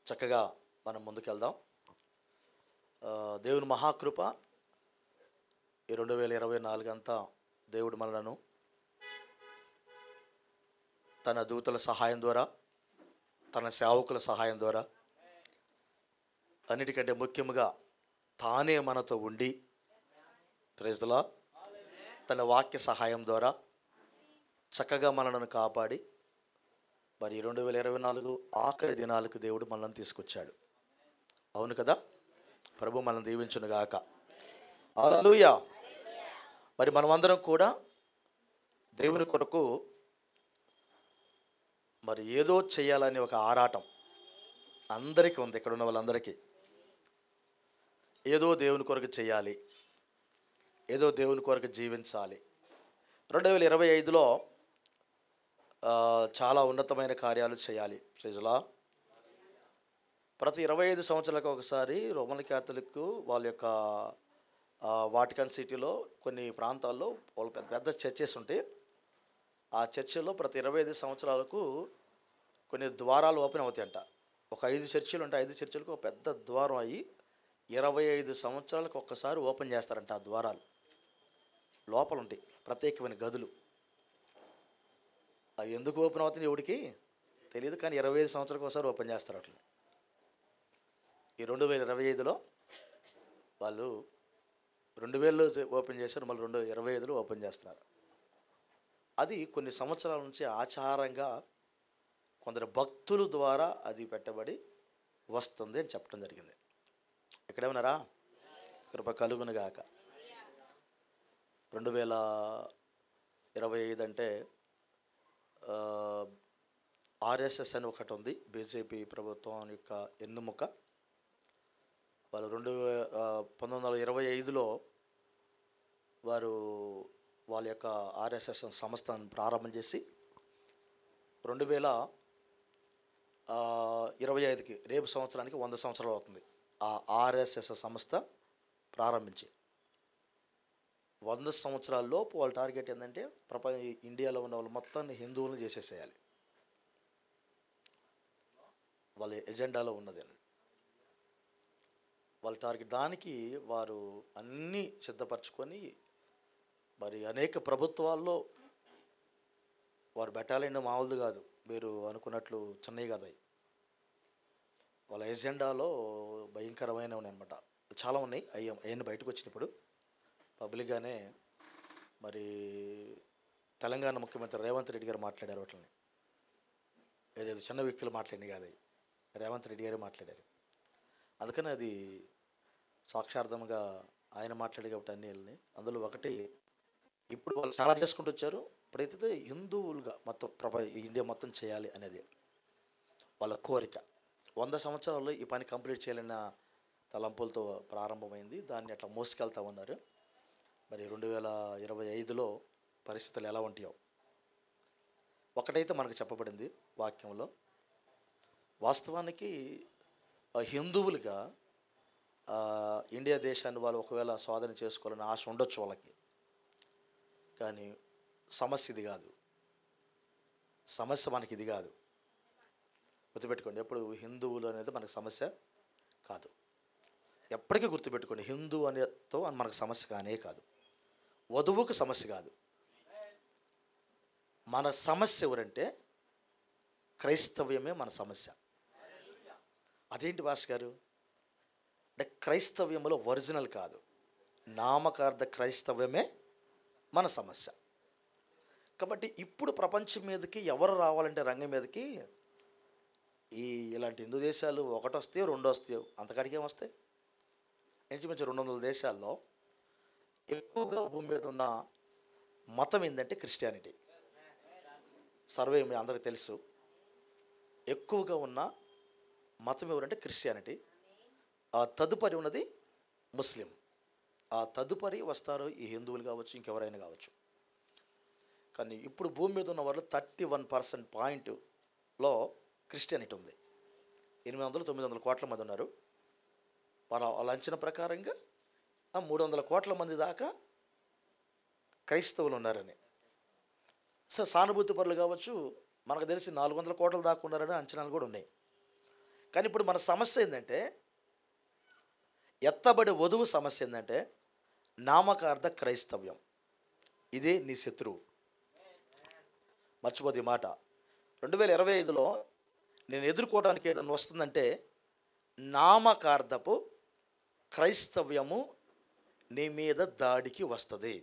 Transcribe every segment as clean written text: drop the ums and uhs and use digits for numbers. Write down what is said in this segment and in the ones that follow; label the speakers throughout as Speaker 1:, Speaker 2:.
Speaker 1: చక్కగా మనం ముందుకెళ్దాం. దేవుని మహాకృప ఈ 2024 అంతా దేవుడు మనలను తన దూతల సహాయం ద్వారా, తన సేవకుల సహాయం ద్వారా, అన్నిటికంటే ముఖ్యంగా తానే మనతో ఉండి ప్రైజ్ ది లార్డ్ తన వాక్య సహాయం ద్వారా చక్కగా మనలను కాపాడి మరి 2024 ఆఖరి దినాలకు దేవుడు మనల్ని తీసుకొచ్చాడు. అవును కదా? ప్రభు మనల్ని దీవించునుగాక. హల్లెలూయా. మరి మనమందరం కూడా దేవుని కొరకు మరి ఏదో చేయాలని ఒక ఆరాటం అందరికీ ఉంది. ఇక్కడ ఉన్న వాళ్ళందరికీ ఏదో దేవుని కొరకు చేయాలి, ఏదో దేవుని కొరకు జీవించాలి. 2025లో చాలా ఉన్నతమైన కార్యాలు చేయాలి. Praise the Lord. ప్రతి 25 సంవత్సరాలకు ఒకసారి రోమన్ క్యాథలిక్ వాళ్ళ యొక్క వాటికన్ సిటీలో కొన్ని ప్రాంతాల్లో వాళ్ళ పెద్ద పెద్ద చర్చెస్ ఉంటాయి. ఆ చర్చిలో ప్రతి 25 సంవత్సరాలకు కొన్ని ద్వారాలు ఓపెన్ అవుతాయంట. ఒక 5 చర్చిలు ఉంటాయి. 5 చర్చిలకు ఒక పెద్ద ద్వారం అయ్యి 25 సంవత్సరాలకు ఒక్కసారి ఓపెన్ చేస్తారంట. ఆ ద్వారాలు లోపల ఉంటాయి ప్రత్యేకమైన గదులు. అవి ఎందుకు ఓపెన్ అవుతుంది ఎవడికి తెలియదు, కానీ 25 సంవత్సరాలకు ఒకసారి ఓపెన్ చేస్తారు. అట్లా ఈ 2025లో వాళ్ళు 2000లో ఓపెన్ చేశారు, మళ్ళీ 2025లో ఓపెన్ చేస్తున్నారు. అది కొన్ని సంవత్సరాల నుంచి ఆచారంగా కొందరు భక్తుల ద్వారా అది పెట్టబడి వస్తుంది అని చెప్పడం జరిగింది. ఎక్కడేమన్నారా? కృప కలుగునుగాక. 2025 అంటే ఆర్ఎస్ఎస్ అని ఒకటి ఉంది, బీజేపీ ప్రభుత్వం యొక్క ఎన్నుముక. వాళ్ళు 1925లో వారు వాళ్ళ యొక్క ఆర్ఎస్ఎస్ సంస్థను ప్రారంభం చేసి 2025కి రేపు సంవత్సరానికి 100 సంవత్సరాలు అవుతుంది ఆ ఆర్ఎస్ఎస్ సంస్థ ప్రారంభించి. 100 సంవత్సరాల్లోపు వాళ్ళ టార్గెట్ ఏంటంటే ఇండియాలో ఉన్న వాళ్ళు మొత్తాన్ని హిందువులను చేసేసేయాలి. వాళ్ళ ఎజెండాలో ఉన్నది వాళ్ళ టార్గెట్. దానికి వారు అన్నీ సిద్ధపరచుకొని మరి అనేక ప్రభుత్వాల్లో వారు బెటాలియన్ మామూలుది కాదు, మీరు అనుకున్నట్లు చిన్నవి కాదు. వాళ్ళ ఎజెండాలో భయంకరమైనవి ఉన్నాయన్నమాట. చాలా ఉన్నాయి. అవన్నీ బయటకు వచ్చినప్పుడు పబ్లిక్గానే మరి తెలంగాణ ముఖ్యమంత్రి రేవంత్ రెడ్డి గారు మాట్లాడారు. వాటిని ఏదైతే చిన్న వ్యక్తులు మాట్లాడింది కాదు, రేవంత్ రెడ్డి గారే మాట్లాడారు. అందుకని అది సాక్షార్థంగా ఆయన మాట్లాడే కాబట్టి అన్నీ వెళ్ళినాయి. అందులో ఒకటి ఇప్పుడు వాళ్ళు చాలా చేసుకుంటూ వచ్చారు. ఇప్పుడైతే హిందువులుగా మొత్తం ఇండియా మొత్తం చేయాలి అనేది వాళ్ళ కోరిక. 100 సంవత్సరాల్లో ఈ పని కంప్లీట్ చేయాలన్న తలంపులతో ప్రారంభమైంది. దాన్ని అట్లా మోసుకెళ్తా ఉన్నారు. మరి 2025లో పరిస్థితులు ఎలా ఉంటాయో ఒకటైతే మనకు చెప్పబడింది వాక్యంలో. వాస్తవానికి హిందువులుగా ఇండియా దేశాన్ని వాళ్ళు ఒకవేళ స్వాధీనం చేసుకోవాలని ఆశ ఉండొచ్చు వాళ్ళకి, కానీ సమస్య ఇది కాదు. సమస్య మనకి ఇది కాదు. గుర్తుపెట్టుకోండి, ఎప్పుడు హిందువులు అనేది మనకు సమస్య కాదు. ఎప్పటికీ గుర్తుపెట్టుకోండి, హిందూ అనేతో మనకు సమస్య కానే కాదు. వధువుకు సమస్య కాదు. మన సమస్య ఎవరంటే క్రైస్తవ్యమే మన సమస్య. అదేంటి భాష గారు అంటే క్రైస్తవ్యంలో ఒరిజినల్ కాదు, నామకార్థ క్రైస్తవ్యమే మన సమస్య. కాబట్టి ఇప్పుడు ప్రపంచం మీదకి ఎవరు రావాలంటే రంగం మీదకి ఇలాంటి హిందూ దేశాలు ఒకటి వస్తాయో 2 వస్తాయో, అంతకాడికి ఏం వస్తాయి? ఇంచుమించు 200 దేశాల్లో ఎక్కువగా భూమి మీద ఉన్న మతం ఏంటంటే క్రిస్టియానిటీ. సర్వే మీ అందరికీ తెలుసు. ఎక్కువగా ఉన్న మతం ఎవరంటే క్రిస్టియానిటీ. ఆ తదుపరి ఉన్నది ముస్లిం. ఆ తదుపరి వస్తారు ఈ హిందువులు కావచ్చు, ఇంకెవరైనా కావచ్చు. కానీ ఇప్పుడు భూమి మీద ఉన్న వాళ్ళు 31% పాయింట్లో క్రిస్టియానిటీ ఉంది. 800-900 కోట్ల మంది ఉన్నారు. వాళ్ళ అంచనా ప్రకారంగా 300 కోట్ల మంది దాకా క్రైస్తవులు ఉన్నారని. సో సానుభూతి పరులు కావచ్చు, మనకు తెలిసి 400 కోట్ల దాకా ఉన్నారని అంచనాలు కూడా ఉన్నాయి. కానీ ఇప్పుడు మన సమస్య ఏంటంటే, ఎత్తబడి వధువు సమస్య ఏంటంటే నామకార్థ క్రైస్తవ్యం. ఇదే నీ శత్రువు. మర్చిపోదు ఈ మాట. 2025లో నేను ఎదుర్కోవడానికి ఏదైనా వస్తుందంటే నామకార్థపు క్రైస్తవ్యము నీ మీద దాడికి వస్తుంది.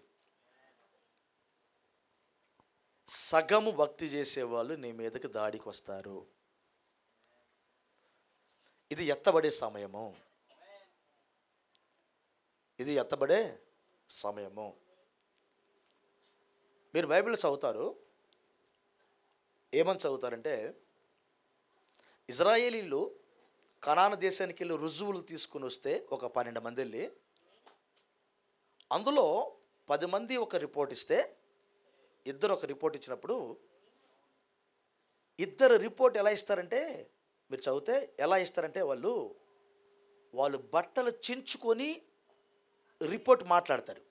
Speaker 1: సగము భక్తి చేసేవాళ్ళు నీ మీదకి దాడికి వస్తారు. ఇది ఎత్తబడే సమయము. ఇది ఎత్తబడే సమయము. మీరు బైబిల్ చదువుతారు, ఏమని చదువుతారంటే, ఇజ్రాయేలీలు కనాను దేశానికి వెళ్ళి రుజువులు తీసుకుని వస్తే ఒక 12 మంది వెళ్ళి, అందులో 10 మంది ఒక రిపోర్ట్ ఇస్తే, ఇద్దరు ఒక రిపోర్ట్ ఇచ్చినప్పుడు, ఇద్దరు రిపోర్ట్ ఎలా ఇస్తారంటే, మీరు చదివితే ఎలా ఇస్తారంటే, వాళ్ళు బట్టలు చించుకొని రిపోర్ట్ మాట్లాడతారు.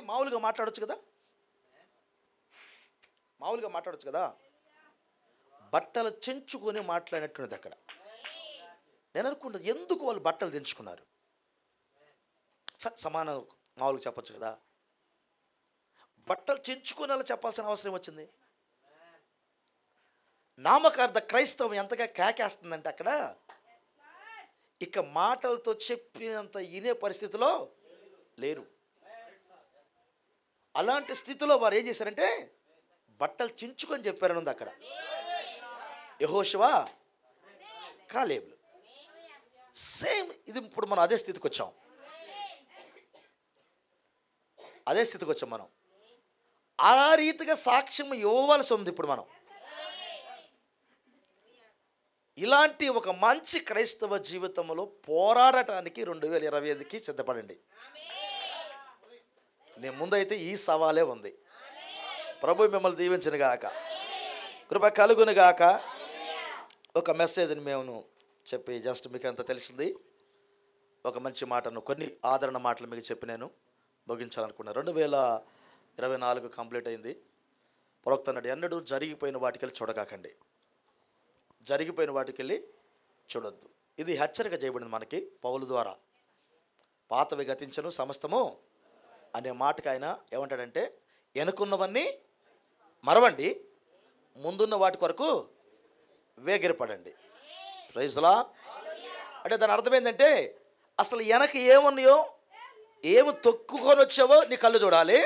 Speaker 1: మామూలుగా మాట్లాడొచ్చు కదా, మామూలుగా మాట్లాడొచ్చు కదా. బట్టలు చించుకొని మాట్లాడినట్టున్నది అక్కడ. నేను అనుకుంటాను, ఎందుకు వాళ్ళు బట్టలు దించుకున్నారు? సమానం మామూలుగా చెప్పచ్చు కదా. బట్టలు చించుకొని అలా చెప్పాల్సిన అవసరం వచ్చింది. నామకార్థ క్రైస్తవం ఎంతగా కేకేస్తుందంటే అక్కడ ఇక మాటలతో చెప్పినంత వినే పరిస్థితిలో లేరు. అలాంటి స్థితిలో వారు ఏం చేశారంటే బట్టలు చించుకొని చెప్పారని ఉంది అక్కడ. యెహోషువ, కాలేబులు సేమ్. ఇది ఇప్పుడు మనం అదే స్థితికి వచ్చాం. మనం ఆ రీతిగా సాక్ష్యం ఇవ్వవలసి ఉంది. ఇప్పుడు మనం ఇలాంటి ఒక మంచి క్రైస్తవ జీవితంలో పోరాడటానికి 2025కి సిద్ధపడండి. నేను ముందైతే ఈ సవాలే ఉంది. ప్రభు మిమ్మల్ని దీవించును గాక, కృప కలుగును గాక. ఒక మెసేజ్ని మేము చెప్పి జస్ట్ మీకు అంత తెలిసింది. ఒక మంచి మాటను, కొన్ని ఆదరణ మాటలు మీకు చెప్పి నేను ముగించాలనుకున్నాను. 2024 కంప్లీట్ అయింది. ప్రవక్త అన్నాడు, ఎన్నడూ జరిగిపోయిన వాటికెళ్ళి చూడగాకండి, జరిగిపోయిన వాటికెళ్ళి చూడొద్దు. ఇది హెచ్చరిక చేయబడింది మనకి పౌలు ద్వారా. పాతవి గతించను సమస్తము అనే మాటకి ఆయన ఏమంటాడంటే, వెనుకున్నవన్నీ మరవండి, ముందున్న వాటి కొరకు వేగిరపడండి. Praise the lord. అంటే దాని అర్థం ఏంటంటే, అసలు వెనక ఏమున్నాయో, ఏమి తొక్కుకొని వచ్చావో నీ కళ్ళు చూడాలి,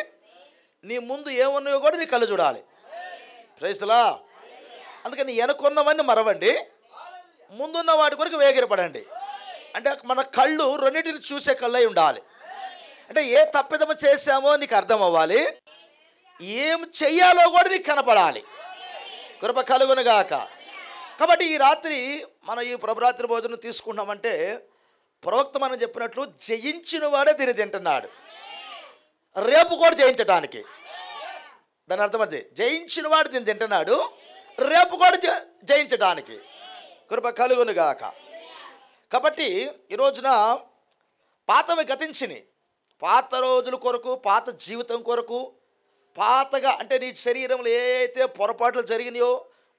Speaker 1: నీ ముందు ఏమున్నాయో కూడా నీ కళ్ళు చూడాలి. Praise the Lord. అందుకని వెనకున్నవన్నీ మరవండి, ముందున్న వాటి కొరకు వేగిరపడండి. అంటే మన కళ్ళు రెండింటిని చూసే కళ్ళై ఉండాలి. అంటే ఏ తప్పిదము చేశామో నీకు అర్థం అవ్వాలి, ఏం చెయ్యాలో కూడా నీకు కనపడాలి. కృప కలుగును గాక. కాబట్టి ఈ రాత్రి మనం ఈ ప్రభరాత్రి భోజనం తీసుకుంటామంటే, ప్రవక్త మనం చెప్పినట్లు జయించిన వాడే దీన్ని తింటున్నాడు, రేపు కూడా జయించడానికి. దాని అర్థం అది, జయించిన వాడు దీన్ని తింటున్నాడు, రేపు కూడా జయించడానికి. కృప కలుగును గాక. కాబట్టి ఈ రోజున పాతవి గతించిని, పాత రోజుల కొరకు, పాత జీవితం కొరకు, పాతగా అంటే నీ శరీరంలో ఏ అయితే పొరపాట్లు జరిగినాయో,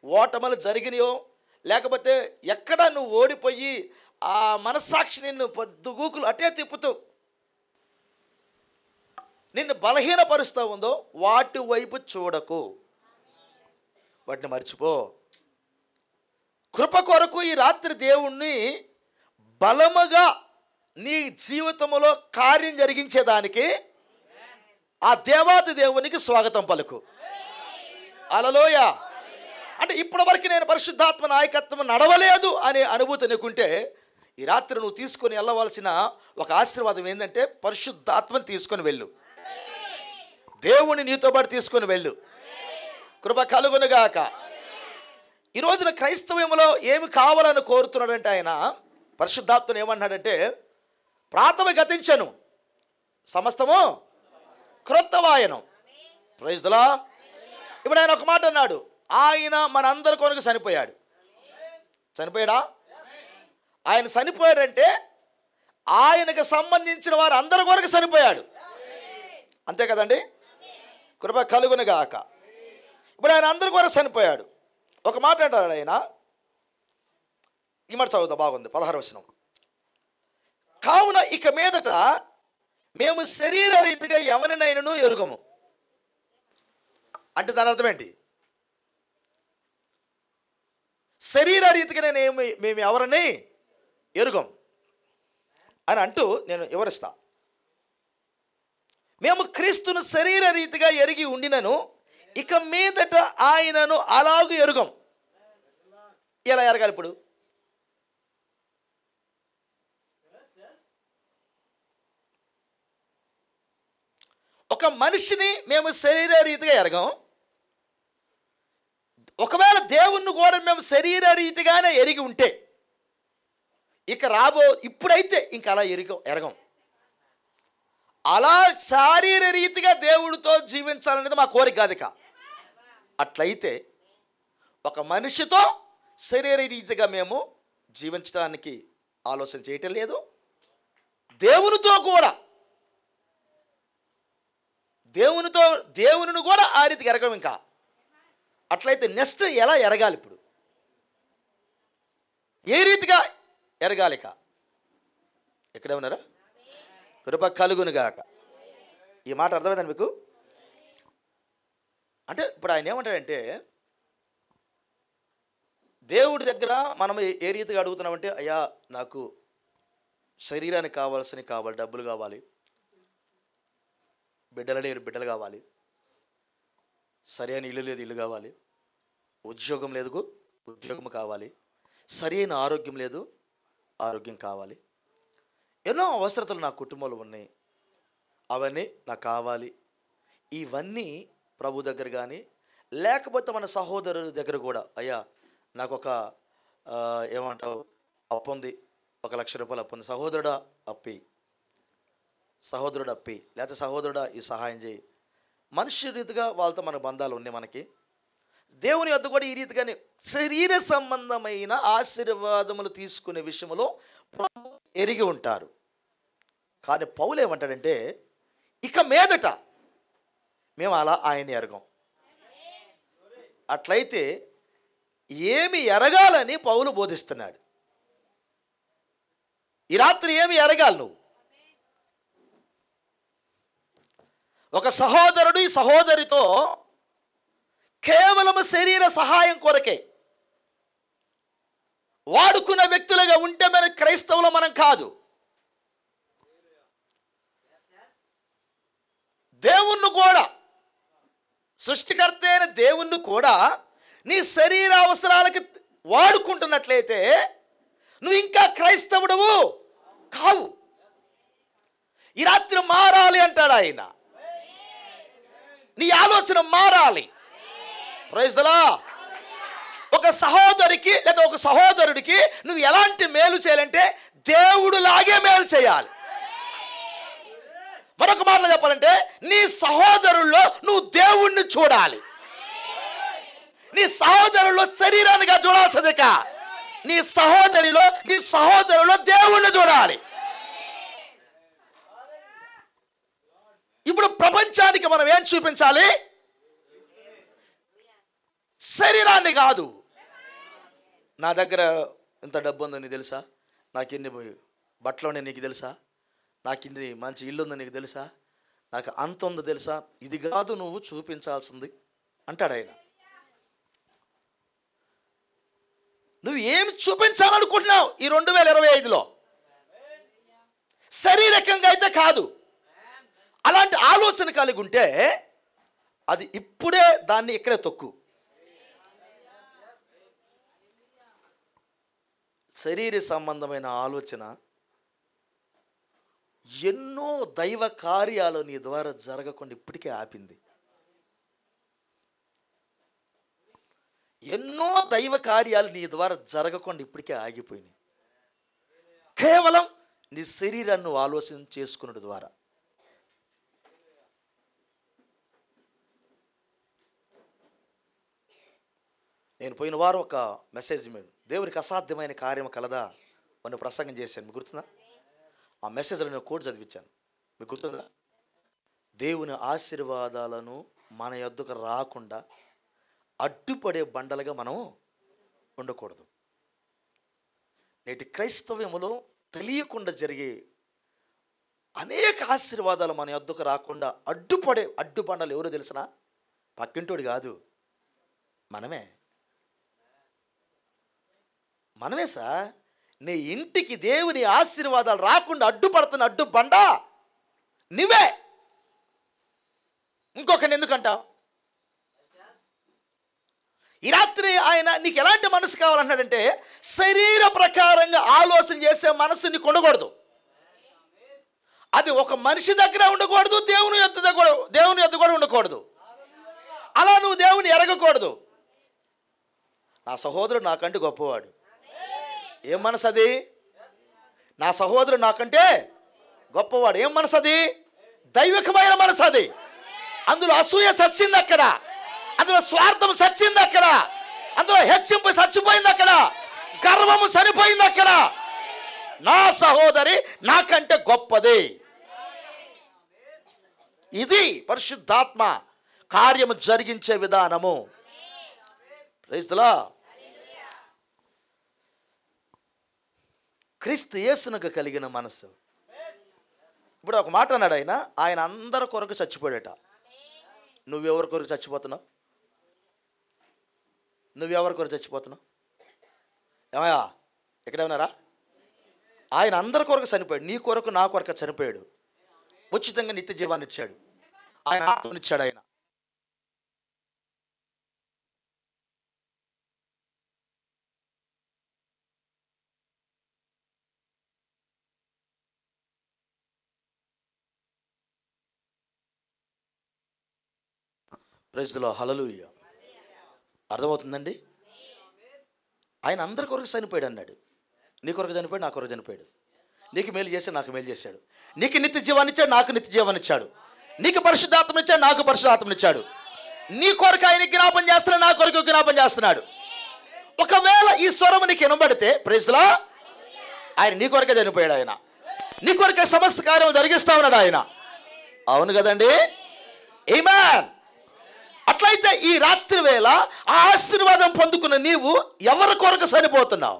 Speaker 1: ఓటములు జరిగినాయో, లేకపోతే ఎక్కడ నువ్వు ఓడిపోయి ఆ మనస్సాక్షి నిన్ను పొద్దుగూకులు అటే తిప్పుతూ నిన్ను బలహీనపరుస్తూ ఉందో, వాటి వైపు చూడకు, వాటిని మర్చిపో. కృప కొరకు ఈ రాత్రి దేవుణ్ణి బలముగా నీ జీవితంలో కార్యం జరిగించేదానికి ఆ దేవాది దేవునికి స్వాగతం పలుకు. హల్లెలూయా. అంటే ఇప్పటి వరకు నేను పరిశుద్ధాత్మ నాయకత్వం నడవలేదు అనే అనుభూతి నీకుంటే, ఈ రాత్రి నువ్వు తీసుకొని వెళ్ళవలసిన ఒక ఆశీర్వాదం ఏంటంటే, పరిశుద్ధాత్మని తీసుకొని వెళ్ళు, దేవుని నీతో పాటు తీసుకొని వెళ్ళు. కృప కలుగునుగాక. ఈ రోజున క్రైస్తవ్యంలో ఏమి కావాలని కోరుతున్నాడంటే, ఆయన పరిశుద్ధాత్మను ఏమన్నాడంటే, ప్రాతవి గతించను సమస్తము క్రొత్తవాయను. Praise the lord. ఇప్పుడు ఆయన ఒక మాట అన్నాడు, ఆయన మనందరి కొరకు చనిపోయాడు. చనిపోయాడా? ఆయన చనిపోయాడంటే ఆయనకు సంబంధించిన వారు అందరి కొరకు చనిపోయాడు, అంతే కదండి. కృప కలుగునుగాక. ఇప్పుడు ఆయన అందరి కొరకు చనిపోయాడు. ఒక మాట అంటాడు ఆయన, ఈ మాట చదువుతా, బాగుంది, 16వ వచనం. కావున ఇక మీదట మేము శరీర రీతిగా ఎవరినైనాను ఎరుగము. అంటే దాని అర్థం ఏంటి? శరీర రీతిగా మేము ఎవరిని ఎరుగం అని అంటూ నేను వివరిస్తా. మేము క్రీస్తును శరీర రీతిగా ఎరిగి ఉండినను ఇక మీదట ఆయనను అలాగూ ఎరుగం. ఎలా ఎరగాలి ఇప్పుడు? ఒక మనిషిని మేము శరీర రీతిగా ఎరగం, ఒకవేళ దేవుణ్ణి కూడా మేము శరీర రీతిగానే ఎరిగి ఉంటే ఇక ఇప్పుడైతే ఇంకా అలా ఎరగం. అలా శారీర రీతిగా దేవుడితో జీవించాలనేది మా కోరిక కాదు. ఇక అట్లయితే ఒక మనిషితో శరీర రీతిగా మేము జీవించడానికి ఆలోచన చేయటం లేదు. దేవునితో కూడా దేవునిని కూడా ఆ రీతిగా ఎరగం. ఇంకా అట్లయితే నెక్స్ట్ ఎలా ఎరగాలి? ఇప్పుడు ఏ రీతిగా ఎరగాలి? ఇక ఎక్కడే ఉన్నారా? కృప కలుగునుగాక. ఈ మాట అర్థమైందని మీకు? అంటే ఇప్పుడు ఆయన ఏమంటాడంటే, దేవుడి దగ్గర మనం ఏ రీతిగా అడుగుతున్నామంటే, అయ్యా నాకు శరీరానికి కావాలి, డబ్బులు కావాలి, బిడ్డలు కావాలి, సరైన ఇల్లు లేదు, ఇల్లు కావాలి, ఉద్యోగం లేదు, ఉద్యోగం కావాలి, సరైన ఆరోగ్యం లేదు, ఆరోగ్యం కావాలి, ఎన్నో అవసరతలు నా కుటుంబంలో ఉన్నాయి, అవన్నీ నాకు కావాలి. ఇవన్నీ ప్రభు దగ్గర కానీ లేకపోతే మన సహోదరుల దగ్గర కూడా, అయ్యా నాకు ఒక ఏమంటావు అప్పు ఉంది, 1,00,000 రూపాయలు అప్పు ఉంది, సహోదరుడా అప్పి, లేకపోతే సహోదరుడా ఈ సహాయం చేయి. మనుష్య రీతిగా వాళ్ళతో మన బంధాలు ఉన్నాయి మనకి. దేవుని వద్ద కూడా ఈ రీతిగానే శరీర సంబంధమైన ఆశీర్వాదములు తీసుకునే విషయంలో ప్రభు ఎరిగి ఉంటారు. కానీ పౌలు ఏమంటాడంటే, ఇక మీదట మేము అలా ఆయన్ని ఎరగం. అట్లయితే ఏమి ఎరగాలని పౌలు బోధిస్తున్నాడు. ఈ రాత్రి ఏమి ఎరగాలి నువ్వు? ఒక సహోదరుడు ఈ సహోదరితో కేవలం శరీర సహాయం కొరకే వాడుకున్న వ్యక్తులుగా ఉంటే మన క్రైస్తవులు మనం కాదు. దేవుణ్ణి కూడా, సృష్టికర్త అయిన దేవుణ్ణి కూడా నీ శరీర అవసరాలకి వాడుకుంటున్నట్లయితే నువ్వు ఇంకా క్రైస్తవుడవు కావు. ఈ రాత్రి మారాలి అంటాడు ఆయన. నీ ఆలోచన మారాలి. Praise the Lord. ఒక సహోదరికి లేదా ఒక సహోదరుడికి నువ్వు ఎలాంటి మేలు చేయాలంటే దేవుడు లాగే మేలు చేయాలి. మరొక మాటలో చెప్పాలంటే నీ సహోదరుల్లో నువ్వు దేవుణ్ణి చూడాలి. నీ సహోదరుల్లో శరీరానిగా చూడాల్సింది కా, నీ సహోదరులో దేవుణ్ణి చూడాలి. ఇప్పుడు ప్రపంచానికి మనం ఏం చూపించాలి? శరీరాన్ని కాదు. నా దగ్గర ఇంత డబ్బు ఉందో నీకు తెలుసా, నాకు ఇన్ని బట్టలు ఉన్నాయి నీకు తెలుసా, నాకు ఇన్ని మంచి ఇల్లు ఉందో నీకు తెలుసా, నాకు అంత ఉందో తెలుసా, ఇది కాదు నువ్వు చూపించాల్సింది అంటాడు ఆయన. నువ్వు ఏమి చూపించాలనుకుంటున్నావు ఈ 2025లో? శారీరకంగా అయితే కాదు. అలాంటి ఆలోచన కలిగి ఉంటే అది ఇప్పుడే దాన్ని ఇక్కడే తొక్కు. శరీర సంబంధమైన ఆలోచన ఎన్నో దైవ కార్యాలు నీ ద్వారా జరగకుండా ఇప్పటికే ఆపింది. ఎన్నో దైవ కార్యాలు నీ ద్వారా జరగకుండా ఇప్పటికే ఆగిపోయినాయి. కేవలం నీ శరీరాన్ని నువ్వు ఆలోచన చేసుకున్నది ద్వారా. నేను పోయిన వారం ఒక మెసేజ్ దేవునికి అసాధ్యమైన కార్యం కలదా అని ప్రసంగం చేశాను. మీకు గుర్తుందా? ఆ మెసేజ్లో నేను కోడ్ చదివించాను. మీకు గుర్తుందా? దేవుని ఆశీర్వాదాలను మన యొద్దకు రాకుండా అడ్డుపడే బండలుగా మనం ఉండకూడదు. నేటి క్రైస్తవ్యములో తెలియకుండా జరిగే అనేక ఆశీర్వాదాలు మన యొద్దకు రాకుండా అడ్డుపడాలి ఎవరో తెలిసినా? పక్కింటోడు కాదు, మనమే సార్. నీ ఇంటికి దేవుని ఆశీర్వాదాలు రాకుండా అడ్డుపడుతున్న అడ్డుబండ నువ్వే. ఇంకొకరిని ఎందుకంటావు? ఈ రాత్రి ఆయన నీకు ఎలాంటి మనసు కావాలన్నాడంటే, శరీర ప్రకారంగా ఆలోచన చేసే మనసు నీకు ఉండకూడదు. అది ఒక మనిషి దగ్గర ఉండకూడదు, దేవుని యొద్ద కూడా ఉండకూడదు. అలా నువ్వు దేవుని ఎరగకూడదు. నా సహోదరుడు నాకంటే గొప్పవాడు. ఏం మనసు అది? నా సహోదరుడు నాకంటే గొప్పవాడు. ఏం మనసు అది? దైవికమైన మనసు అది. అందులో అసూయ చచ్చింది అక్కడ, అందులో స్వార్థం చచ్చింది అక్కడ, అందులో హెచ్చింపు చచ్చిపోయింది అక్కడ, గర్వము చనిపోయింది అక్కడ. నా సహోదరి నాకంటే గొప్పది. ఇది పరిశుద్ధాత్మ కార్యము జరిగించే విధానము. Praise the Lord. క్రీస్తు యేసునకు కలిగిన మనసు. ఇప్పుడు ఒక మాట అన్నాడు ఆయన అందరి కొరకు చచ్చిపోయాడట. నువ్వెవరి కొరకు చచ్చిపోతున్నావు? నువ్వెవరి కొరకు చచ్చిపోతున్నావు? ఏమయ్యా, ఎక్కడేమన్నారా? ఆయన అందరి కొరకు చనిపోయాడు. నీ కొరకు నా కొరకు చనిపోయాడు. ఉచితంగా నిత్య జీవాన్ని ఇచ్చాడు. ఆయన ఆత్మనిచ్చాడు. ఆయన ప్రైజ్ ది లార్డ్. హల్లెలూయా. అర్థమవుతుందండి? ఆయన అందరి కొరకు చనిపోయాడు అన్నాడు. నీ కొరకు చనిపోయాడు, నా కొరకు చనిపోయాడు. నీకు మేలు చేశాడు, నాకు మేలు చేశాడు. నీకు నిత్య జీవాన్ని ఇచ్చాడు, నాకు నిత్య జీవాన్ని ఇచ్చాడు. నీకు పరిశుద్ధాత్మను ఇచ్చాడు, నాకు పరిశుద్ధాత్మను ఇచ్చాడు. నీ కొరకు ఆయన జ్ఞాపం చేస్తున్నాడు, నా కొరకు జ్ఞాపం చేస్తున్నాడు. ఒకవేళ ఈ స్వరం నీకు వినబడితే, ప్రైజ్ ది లార్డ్, ఆయన నీ కొరకే చనిపోయాడు. ఆయన నీ కొరకే సమస్త కార్యం జరిగిస్తా ఉన్నాడు ఆయన. అవును కదండి? ఆమేన్. అట్లయితే ఈ రాత్రి వేళ ఆ ఆశీర్వాదం పొందుకున్న నీవు ఎవరి కొరకు చనిపోతున్నావు?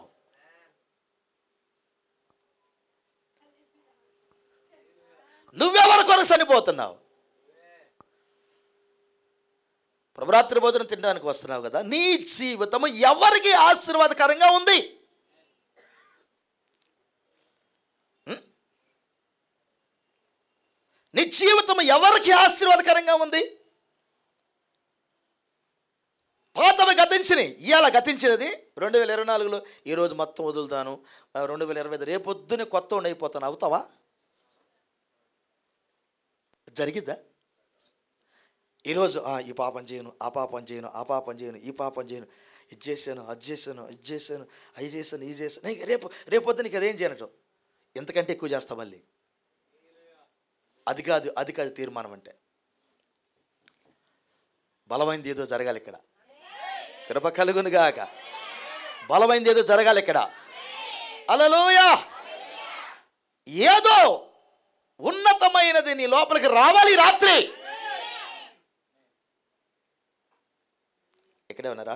Speaker 1: నువ్వెవరి కొరకు చనిపోతున్నావు? ప్రభురాత్రి భోజనం తినడానికి వస్తున్నావు కదా, నీ జీవితం ఎవరికి ఆశీర్వాదకరంగా ఉంది? నీ జీవితం ఎవరికి ఆశీర్వాదకరంగా ఉంది? పాతవి గతించినాయి, ఇవాళ గతించేది 2024లో ఈరోజు మొత్తం వదులుతాను, 2025 రేపొద్దునే కొత్త అయిపోతాను. అవుతావా? జరిగిద్దా? ఈరోజు ఈ పాపం చేయను, ఆ పాపం చేయను, ఆ పాపం చేయను, ఈ పాపం చేయను, ఇది చేశాను, అది చేశాను, ఇది చేశాను, అవి చేశాను, ఇది చేశాను, రేపొద్దు నీకు అదేం చేయనట్టు ఎంతకంటే ఎక్కువ చేస్తా. మళ్ళీ అది కాదు తీర్మానం అంటే. బలమైనది ఏదో జరగాలి ఇక్కడ. కృప కలుగును గాక. బలమైనది ఏదో జరగాలి ఇక్కడ. హల్లెలూయా. ఏదో ఉన్నతమైనది నీ లోపలికి రావాలి రాత్రి. ఇక్కడే ఉన్నారా?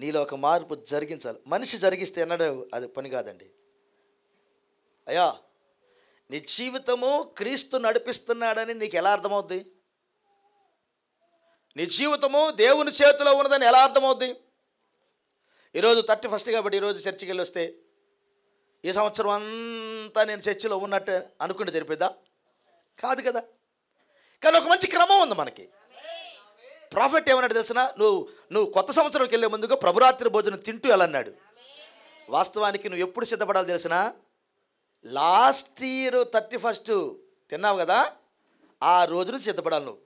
Speaker 1: నీలో ఒక మార్పు జరిగించాలి. మనిషి జరిగిస్తే అన్నాడు, అది పని కాదండి. అయ్యా, నీ జీవితము క్రీస్తు నడిపిస్తున్నాడని నీకు ఎలా అర్థమవుద్ది? నీ జీవితము దేవుని చేతిలో ఉన్నదని ఎలా అర్థమవుద్ది? ఈరోజు 31 కాబట్టి ఈరోజు చర్చికి వెళ్ళి వస్తే ఈ సంవత్సరం అంతా నేను చర్చిలో ఉన్నట్టు అనుకుంటే జరిపిద్దా? కాదు కదా. కానీ ఒక మంచి క్రమం ఉంది మనకి. ప్రాఫిట్ ఏమన్నాడు తెలిసిన? నువ్వు కొత్త సంవత్సరంకి వెళ్ళే ముందుగా ప్రభురాత్రి భోజనం తింటూ వెళ్ళన్నాడు. వాస్తవానికి నువ్వు ఎప్పుడు సిద్ధపడాలి తెలిసిన? లాస్ట్ ఇయర్ 31 తిన్నావు కదా, ఆ రోజు నుంచి సిద్ధపడాలి నువ్వు.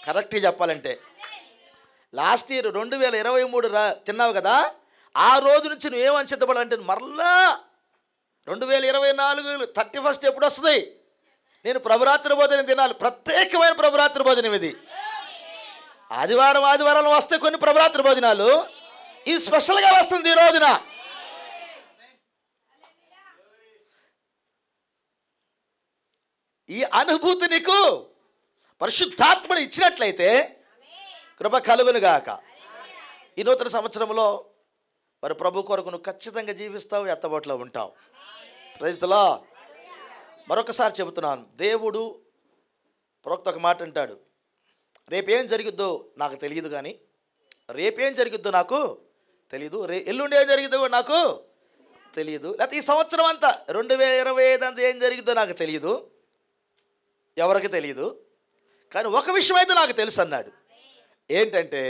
Speaker 1: కరెక్ట్గా చెప్పాలంటే లాస్ట్ ఇయర్ 2023 తిన్నావు కదా, ఆ రోజు నుంచి నువ్వేమని సిద్ధపడాలంటే మరలా 2024 31 ఎప్పుడు వస్తుంది? నేను ప్రభురాత్రి భోజనం తినాలి. ప్రత్యేకమైన ప్రభురాత్రి భోజనం ఇది. ఆదివారం వస్తే కొన్ని ప్రభురాత్రి భోజనాలు, ఇది స్పెషల్గా వస్తుంది ఈ రోజున. ఈ అనుభూతి నీకు పరిశుద్ధాత్మను ఇచ్చినట్లయితే కృప కలుగును గాక. ఈ నూతన సంవత్సరంలో మరి ప్రభు కొరకు నువ్వు ఖచ్చితంగా జీవిస్తావు, ఎత్తబోట్లో ఉంటావు. Praise the lord. మరొకసారి చెబుతున్నాను, దేవుడు ప్రవక్త ఒక మాట అంటాడు, రేపేం జరిగిద్దో నాకు తెలియదు, కానీ రేపేం జరిగిద్దో నాకు తెలియదు, ఎల్లుండి ఏం జరిగిద్దో నాకు తెలియదు, లేకపోతే ఈ సంవత్సరం అంతా 2025 అంతా ఏం జరిగిద్దో నాకు తెలియదు, ఎవరికి తెలియదు. కానీ ఒక విషయం అయితే నాకు తెలుసు అన్నాడు. ఏంటంటే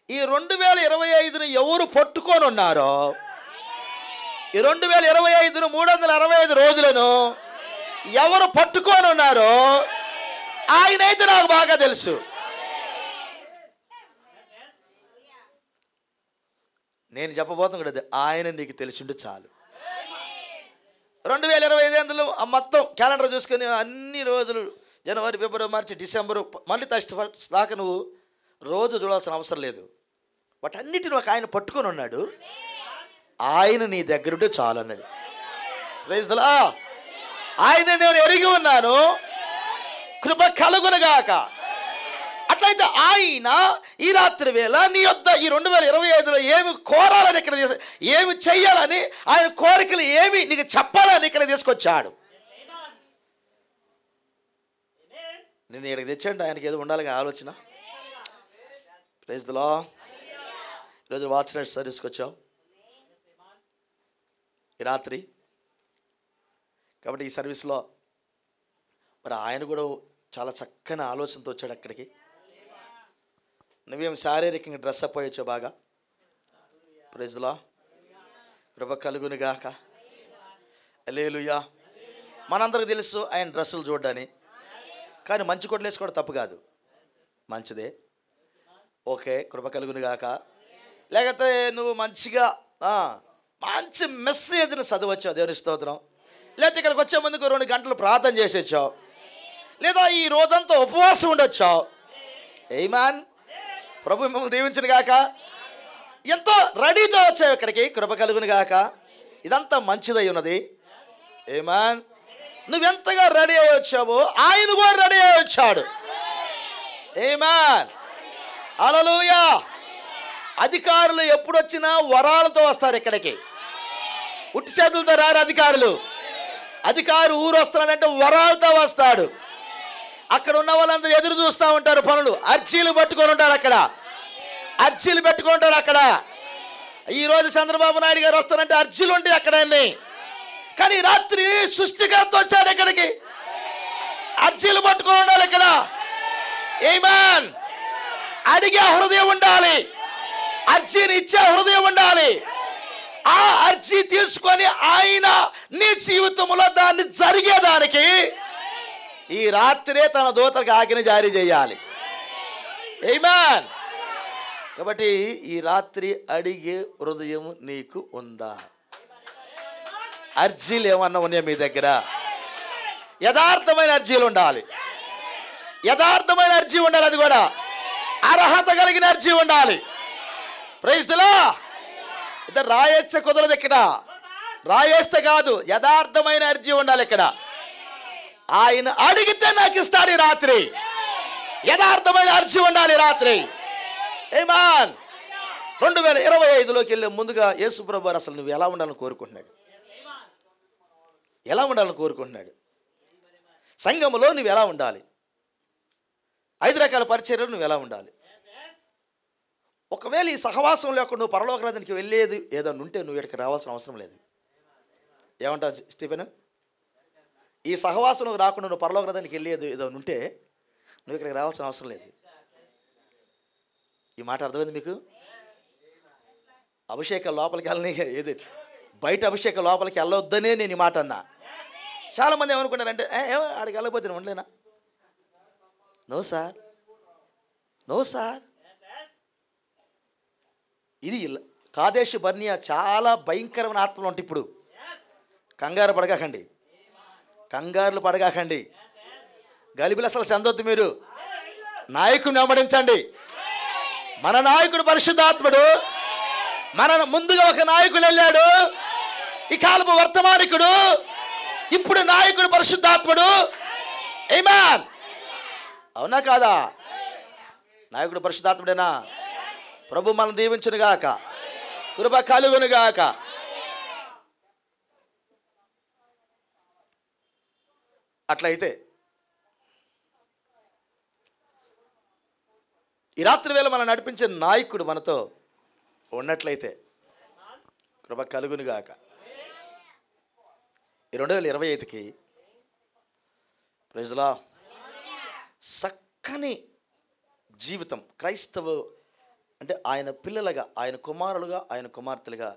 Speaker 1: ఈ 2025ను ఎవరు పట్టుకొని ఉన్నారో, ఈ 2025ను 365 రోజులను ఎవరు పట్టుకొని ఉన్నారో ఆయనైతే నాకు బాగా తెలుసు. నేను చెప్పబోతున్నా కూడా ఆయన నీకు తెలిసిండు చాలు. 2025 మొత్తం క్యాలెండర్ చూసుకొని అన్ని రోజులు జనవరి, ఫిబ్రవరి, మార్చి, డిసెంబరు, మళ్ళీ 31 దాకా నువ్వు రోజు చూడాల్సిన అవసరం లేదు. వాటన్నిటిని ఒక ఆయన పట్టుకొని ఉన్నాడు. ఆయన నీ దగ్గరుంటే చాలు అన్నాడు. Praise the lord. ఆయన నేను ఎరిగి ఉన్నాను, కృప కలుగునుగాక. అట్లయితే ఆయన ఈ రాత్రి వేళ నీ యొద్ద ఈ 2025లో ఏమి కోరాలని ఇక్కడ ఏమి చెయ్యాలని, ఆయన కోరికలు ఏమి నీకు చెప్పాలని ఇక్కడ తీసుకొచ్చాడు. నేను ఇక్కడికి తెచ్చండి, ఆయనకి ఏదో ఉండాలి ఆలోచన. Praise the lord. ఈరోజు వాచ్ నైట్ సర్వీస్కి వచ్చావు ఈ రాత్రి, కాబట్టి ఈ సర్వీస్లో మరి ఆయన కూడా చాలా చక్కని ఆలోచనతో వచ్చాడు అక్కడికి. నువ్వేం శారీరకంగా డ్రెస్ అప్ అయ్యొచ్చో బాగా. Praise the lord. కృప కలుగునుగాక. హల్లెలూయా. మనందరికి తెలుసు ఆయన డ్రెస్సులు చూడ్డాని, కానీ మంచి కొట్లు వేసుకోవడం తప్పు కాదు, మంచిదే, ఓకే, కృప కలుగునుగాక. లేకపోతే నువ్వు మంచిగా మంచి మెసేజ్ని చదవచ్చావు, దేవుని స్తోత్రం. లేకపోతే ఇక్కడికి వచ్చే ముందుకు 2 గంటలు ప్రార్థన చేసి వచ్చావు, లేదా ఈ రోజంతా ఉపవాసం ఉండొచ్చావు. ఆమేన్. ప్రభు మిమ్మల్ని దీవించును గాక. ఎంతో రెడీతో వచ్చావు ఇక్కడికి, కృప కలుగును గాక. ఇదంతా మంచిదై ఉన్నది. ఆమేన్. నువ్వెంతగా రెడీ అయ్యి వచ్చావో ఆయన కూడా రెడీ అయ్యి వచ్చాడు. ఆమేన్. హల్లెలూయా. అధికారులు ఎప్పుడు వచ్చినా వరాలతో వస్తారు ఇక్కడికి, ఉట్టి చేతులతో రారు అధికారులు. అధికారి ఊరు వస్తున్నాడంటే వరాలతో వస్తాడు. అక్కడ ఉన్న వాళ్ళందరూ ఎదురు చూస్తూ ఉంటారు, పనులు అర్జీలు పట్టుకొని ఉంటారు, అక్కడ అర్జీలు పెట్టుకొని ఉంటారు. అక్కడ ఈరోజు చంద్రబాబు నాయుడు గారు వస్తారంటే అర్జీలు ఉంటాయి అక్కడ అన్ని. కానీ రాత్రి సృష్టికర్త వచ్చాడు ఇక్కడికి, అర్జీలు పట్టుకొని ఉండాలి ఇక్కడ. ఆమేన్. అడిగే హృదయం ఉండాలి, అర్జీని ఇచ్చే హృదయం ఉండాలి. ఆ అర్జీ తీసుకొని ఆయన నీ జీవితంలో దాన్ని జరిగేదానికి ఈ రాత్రే తన దూతలకు ఆజ్ఞ జారీ చేయాలి. ఆమేన్. కాబట్టి ఈ రాత్రి అడిగే హృదయం నీకు ఉందా? అర్జీలు ఏమన్నా ఉన్నాయా మీ దగ్గర? యథార్థమైన అర్జీలు ఉండాలి, యథార్థమైన అర్జీ ఉండాలి, అది కూడా అర్హత కలిగిన అర్జీ ఉండాలి. Praise the lord. ఇద్దరు రాయేస్తే కుదరదు ఇక్కడ, రాయేస్తే కాదు, యథార్థమైన అర్జీ ఉండాలి ఇక్కడ. ఆయన అడిగితే నాకు ఇస్తాడు ఈ రాత్రి. యథార్థమైన అర్జీ ఉండాలి రాత్రి. ఆమేన్. 2025లోకి వెళ్ళే ముందుగా యేసు ప్రభువు అసలు నువ్వు ఎలా ఉండాలని కోరుకుంటున్నాడు? ఎలా ఉండాలని కోరుకుంటున్నాడు? సంఘములో నువ్వు ఎలా ఉండాలి? 5 రకాల పరిచర్యలు నువ్వు ఎలా ఉండాలి? ఒకవేళ ఈ సహవాసం లేకుండా నువ్వు పరలోక రాజ్యానికి వెళ్ళేది ఏదైనా ఉంటే నువ్వు ఇక్కడికి రావాల్సిన అవసరం లేదు. ఏమంటావు స్టీఫెన్? ఈ సహవాసం నువ్వు రాకుండా నువ్వు పరలోక రాజ్యానికి వెళ్ళేది ఏదైనా ఉంటే నువ్వు ఇక్కడికి రావాల్సిన అవసరం లేదు. ఈ మాట అర్థమైంది మీకు? అభిషేకం లోపలికి వెళ్ళని, ఏది బయట అభిషేకం లోపలికి వెళ్ళొద్దనే నేను ఈ మాట అన్నా. చాలామంది ఏమనుకుంటారంటే ఆడికి వెళ్ళకపోతే నేను ఉండలేనా? No sir, no sir. ఇది కాదేశ్ బర్నియా చాలా భయంకరమైన ఆత్మలు ఉంటాయి. ఇప్పుడు కంగారు పడగాకండి, కంగారులు పడగాకండి, గలిబిలు అసలు చెందొద్దు. మీరు నాయకుడిని వెంబడించండి. మన నాయకుడు పరిశుద్ధాత్ముడు. మన ముందుగా ఒక నాయకుడు వెళ్ళాడు, ఈ కాలపు వర్తమానికుడు. ఇప్పుడు నాయకుడు పరిశుద్ధాత్ముడు. ఆమేన్. అవునా కాదా? నాయకుడు పరిశుద్ధాత్ముడేనా? ప్రభు మనల్ని దీవించును గాక. కృప కలుగునుగాక. అట్లయితే ఈ రాత్రి వేళ మనం నడిపించే నాయకుడు మనతో ఉన్నట్లయితే కృప కలుగునుగాక. ఈ 2025కి ప్రజలా చక్కని జీవితం క్రైస్తవ అంటే ఆయన పిల్లలుగా, ఆయన కుమారులుగా, ఆయన కుమార్తెలుగా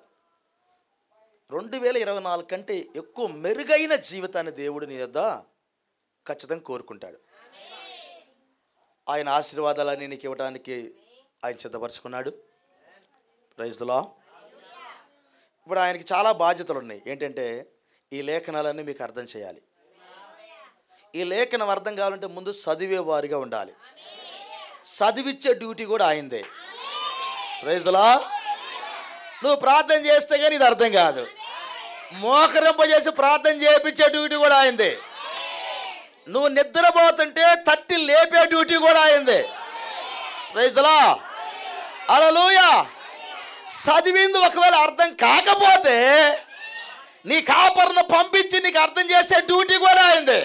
Speaker 1: 2024 కంటే ఎక్కువ మెరుగైన జీవితాన్ని దేవుడు నీ యొద్ద ఖచ్చితంగా కోరుకుంటాడు. ఆయన ఆశీర్వాదాలన్నీ నీకు ఇవ్వడానికి ఆయన సిద్ధపరచుకున్నాడు. Praise the lord. ఇప్పుడు ఆయనకి చాలా బాధ్యతలు ఉన్నాయి. ఏంటంటే ఈ లేఖనాలన్నీ మీకు అర్థం చేయాలి. ఈ లేఖనం అర్థం కావాలంటే ముందు చదివే వారిగా ఉండాలి. చదివిచ్చే డ్యూటీ కూడా ఆయనదే. Praise the lord. నువ్వు ప్రార్థన చేస్తే కానీ ఇది అర్థం కాదు. మోకరింపజేసి ప్రార్థన చేయించే డ్యూటీ కూడా ఆయనదే. నువ్వు నిద్రపోతుంటే తట్టి లేపే డ్యూటీ కూడా ఆయనదే. Praise the lord. హల్లెలూయా. చదివింది ఒకవేళ అర్థం కాకపోతే నీ కాపర్ను పంపించి నీకు అర్థం చేసే డ్యూటీ కూడా ఆయనదే.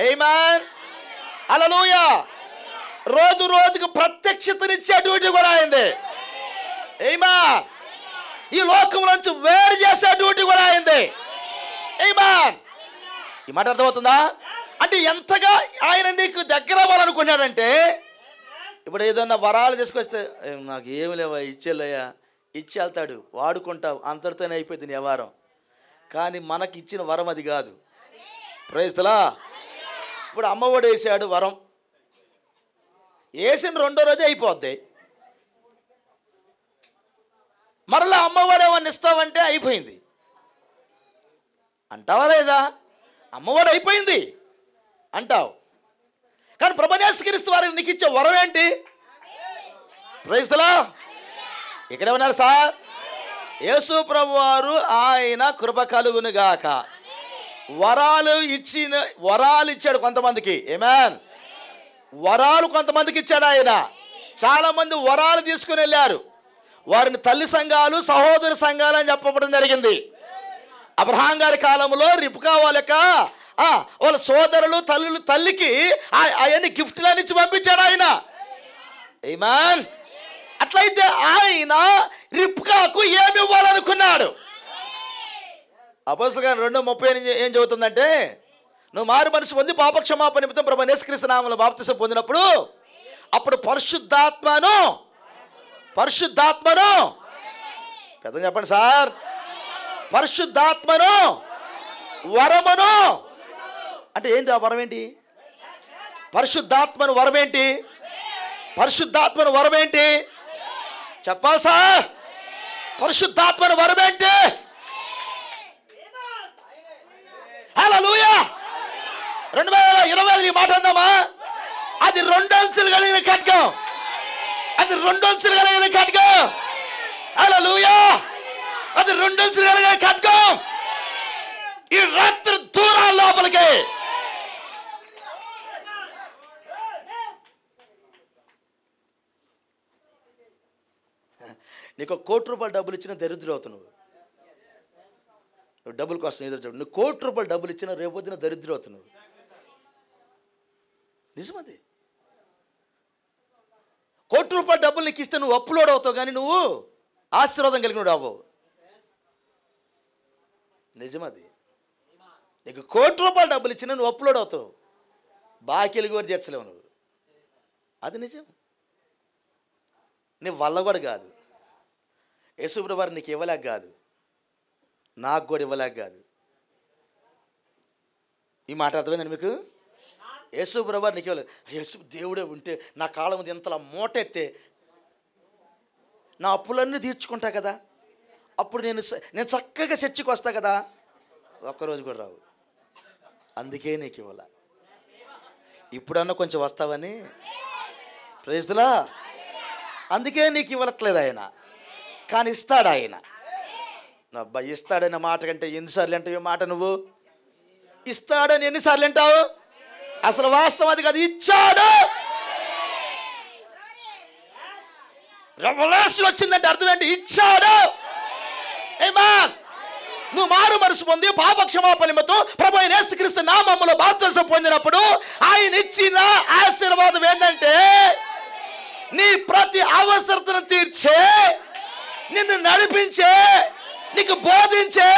Speaker 1: ఆమేన్. హల్లెలూయా. రోజు రోజుకు ప్రత్యక్షతనిచ్చే డ్యూటీ కూడా ఆయనదే. ఆమేన్. ఈ లోకం నుంచి వేరు చేసే డ్యూటీ కూడా ఆయనదే. ఆమేన్. ఈ మాట అర్థమవుతుందా? అంటే ఎంతగా ఆయన నీకు దగ్గర అవ్వాలనుకున్నాడంటే, ఇప్పుడు ఏదన్నా వరాలు తీసుకొస్తే నాకు ఏమి లేవా ఇచ్చేళ్ళయ్యా, ఇచ్చి వెళ్తాడు, వాడుకుంటావు, అంతటితోనే అయిపోయింది నీ వ్యవహారం. కానీ మనకి ఇచ్చిన వరం అది కాదు. Praise the lord. ఇప్పుడు అమ్మఒడి వేసాడు వరం, వేసిన 2వ రోజే అయిపోద్ది. మరలా అమ్మఒడి ఏమన్నా ఇస్తావంటే అయిపోయింది అంటావా లేదా? అమ్మఒడి అయిపోయింది అంటావు. కానీ ప్రభువైన యేసుక్రీస్తు వారికి నీకు ఇచ్చే వరం ఏంటి? Praise the lord. ఇక్కడే ఉన్నారు సార్. యేసు ప్రభు వారు ఆయన కృప కలుగునుగాక. వరాలు ఇచ్చాడు కొంతమందికి. ఆమేన్. వరాలు కొంతమందికి ఇచ్చాడు ఆయన. చాలామంది వరాలు తీసుకుని వెళ్ళారు. వారిని తల్లి సంఘాలు, సహోదర సంఘాలు అని చెప్పడం జరిగింది. అబ్రహాం గారి కాలంలో రిబ్కా వాళ్ళ సోదరులు తల్లికి అవన్నీ గిఫ్ట్లని ఇచ్చి పంపించాడు ఆయన. ఆమేన్. అట్లయితే ఆయన రిబ్కాకు ఏమి ఇవ్వాలనుకున్నాడు? అపోస్తలుల కార్యం 2:30 ఏం చెబుతుందంటే, నువ్వు మారు మనసు పొంది పాపక్షమాపణ నిమిత్తం ప్రభువైన యేసుక్రీస్తు నామములో బాప్తిసం పొందినప్పుడు అప్పుడు పరిశుద్ధాత్మను పెద్దగా చెప్పండి సార్. పరిశుద్ధాత్మను వరమును అంటే ఏంటి? ఆ వరం ఏంటి? పరిశుద్ధాత్మను వరం ఏంటి? పరిశుద్ధాత్మను వరం ఏంటి? చెప్పాలి సార్. పరిశుద్ధాత్మను వరం ఏంటి? హల్లెలూయా. 2025 మాట అందామా? అది 2 అంచులు కలిగిన ఖడ్గం. అది 2 అంచులు కలిగిన ఖడ్గం. హల్లెలూయా. అది 2 అంచులు కలిగిన ఖడ్గం. ఈ రాత్రి దూరాల లోపలికి నీకు 1 కోటి రూపాయలు డబ్బులు ఇచ్చిన దరిద్రుడు అవుతున్నావు. నువ్వు డబ్బుల కోసం ఎదురు చూడు. నువ్వు 1 కోటి రూపాయలు డబ్బులు ఇచ్చినా రేపొద్దున దరిద్రుడు అవుతున్నావు. నిజమది. 1 కోటి రూపాయలు డబ్బులు నీకు ఇస్తే నువ్వు అప్పులోడ్ అవుతావు, కానీ నువ్వు ఆశీర్వాదం కలిగినోడు అవ్వవు. నిజమది. నీకు 1 కోటి రూపాయలు డబ్బులు ఇచ్చినా నువ్వు అప్పులోడ్ అవుతావు, బాకీలు కూడా తీర్చలేవు నువ్వు. అది నిజం. నీ వల్ల కూడా కాదు. యేసు ప్రభు వారు నీకు ఇవ్వలేక కాదు, నాకు కూడా ఇవ్వలేక కాదు. ఈ మాట అర్థమైందండి మీకు? యేసు ప్రభు వారు నీకు ఇవ్వలేదు. యేసు దేవుడే ఉంటే నా కాళ్ళ మీద ఎంతలా మూటెత్తే నా అప్పులన్నీ తీర్చుకుంటా కదా, అప్పుడు నేను చక్కగా చర్చికి వస్తా కదా. ఒక్కరోజు కూడా రావు. అందుకే నీకు ఇవ్వాల. ఇప్పుడన్నా కొంచెం వస్తావని. Praise the lord. అందుకే నీకు ఇవ్వట్లేదు ఆయన, కానీ ఇస్తాడు ఆయన. అబ్బా, ఇస్తాడన్న మాట కంటే ఎన్నిసార్లు అంటావు మాట? నువ్వు ఇస్తాడని ఎన్నిసార్లు అంటావు? అసలు వాస్తవం అది కాదు. ఇచ్చాడు. రెవల్యూషన్ వచ్చిందంటే అర్థం ఏంటి? ఇచ్చాడు. ఆమేన్. నువ్వు మారు మనసు పొంది పాప క్షమాపణ నిమిత్తం ప్రభు అయిన యేసుక్రీస్తు నామములో బాప్తిసం పొందినప్పుడు ఆయన ఇచ్చిన ఆశీర్వాదం ఏంటంటే నీ ప్రతి అవసరతను తీర్చే, నిన్ను నడిపించే, నీకు బోధించే,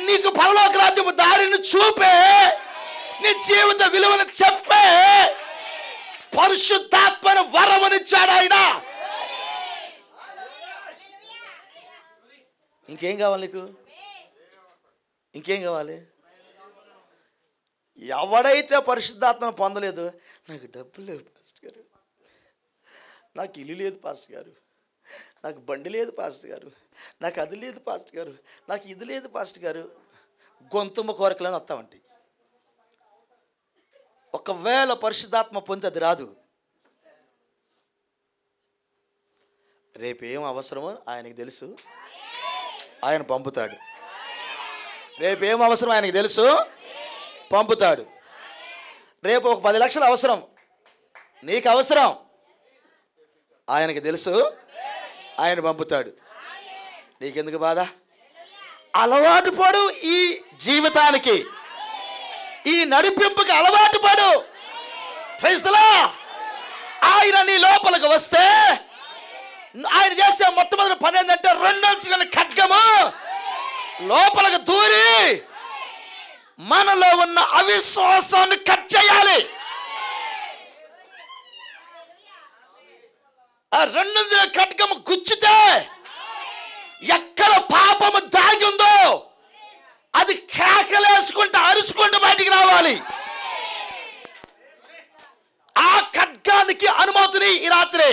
Speaker 1: నీకు పరలోక రాజ్యపు దారిని చూపే, నీ జీవిత విలువను చెప్పే పరిశుద్ధాత్మను వరమునిచ్చాడు ఆయన. ఇంకేం కావాలి నీకు? ఇంకేం కావాలి? ఎవడైతే పరిశుద్ధాత్మను పొందలేదు, నాకు డబ్బులు లేవు పాస్టర్ గారు, నాకు ఇల్లు లేదు పాస్టర్ గారు, నాకు బండి లేదు పాస్టర్ గారు, నాకు అది లేదు పాస్టర్ గారు, నాకు ఇది లేదు పాస్టర్ గారు, గొంతుమ్మ కోరికలని వస్తామంటే ఒకవేళ పరిశుద్ధాత్మ పొంది అది రాదు. రేపేం అవసరమో ఆయనకి తెలుసు, ఆయన పంపుతాడు. రేపేం అవసరం ఆయనకి తెలుసు, పంపుతాడు. రేపు ఒక 10 లక్షలు అవసరం, నీకు అవసరం, ఆయనకి తెలుసు, ఆయన పంపుతాడు. నీకెందుకు బాధ? అలవాటు పడు ఈ జీవితానికి, ఈ నడిపింపుకి అలవాటు పడు. Praise the lord. ఆయన నీ లోపలికి వస్తే ఆయన చేసే మొట్టమొదటి పని ఏంటంటే 2 అంచుల ఖడ్గము లోపలికి దూరి మనలో ఉన్న అవిశ్వాసాన్ని కట్ చేయాలి. ఆ 2 అంచుల ఖడ్గము గుచ్చితే ఎక్కడ పాపము దాగి ఉందో అది కేకలేసుకుంటూ అరుచుకుంటూ బయటికి రావాలి. ఆ ఖడ్గానికి అనుమతిని ఈ రాత్రి.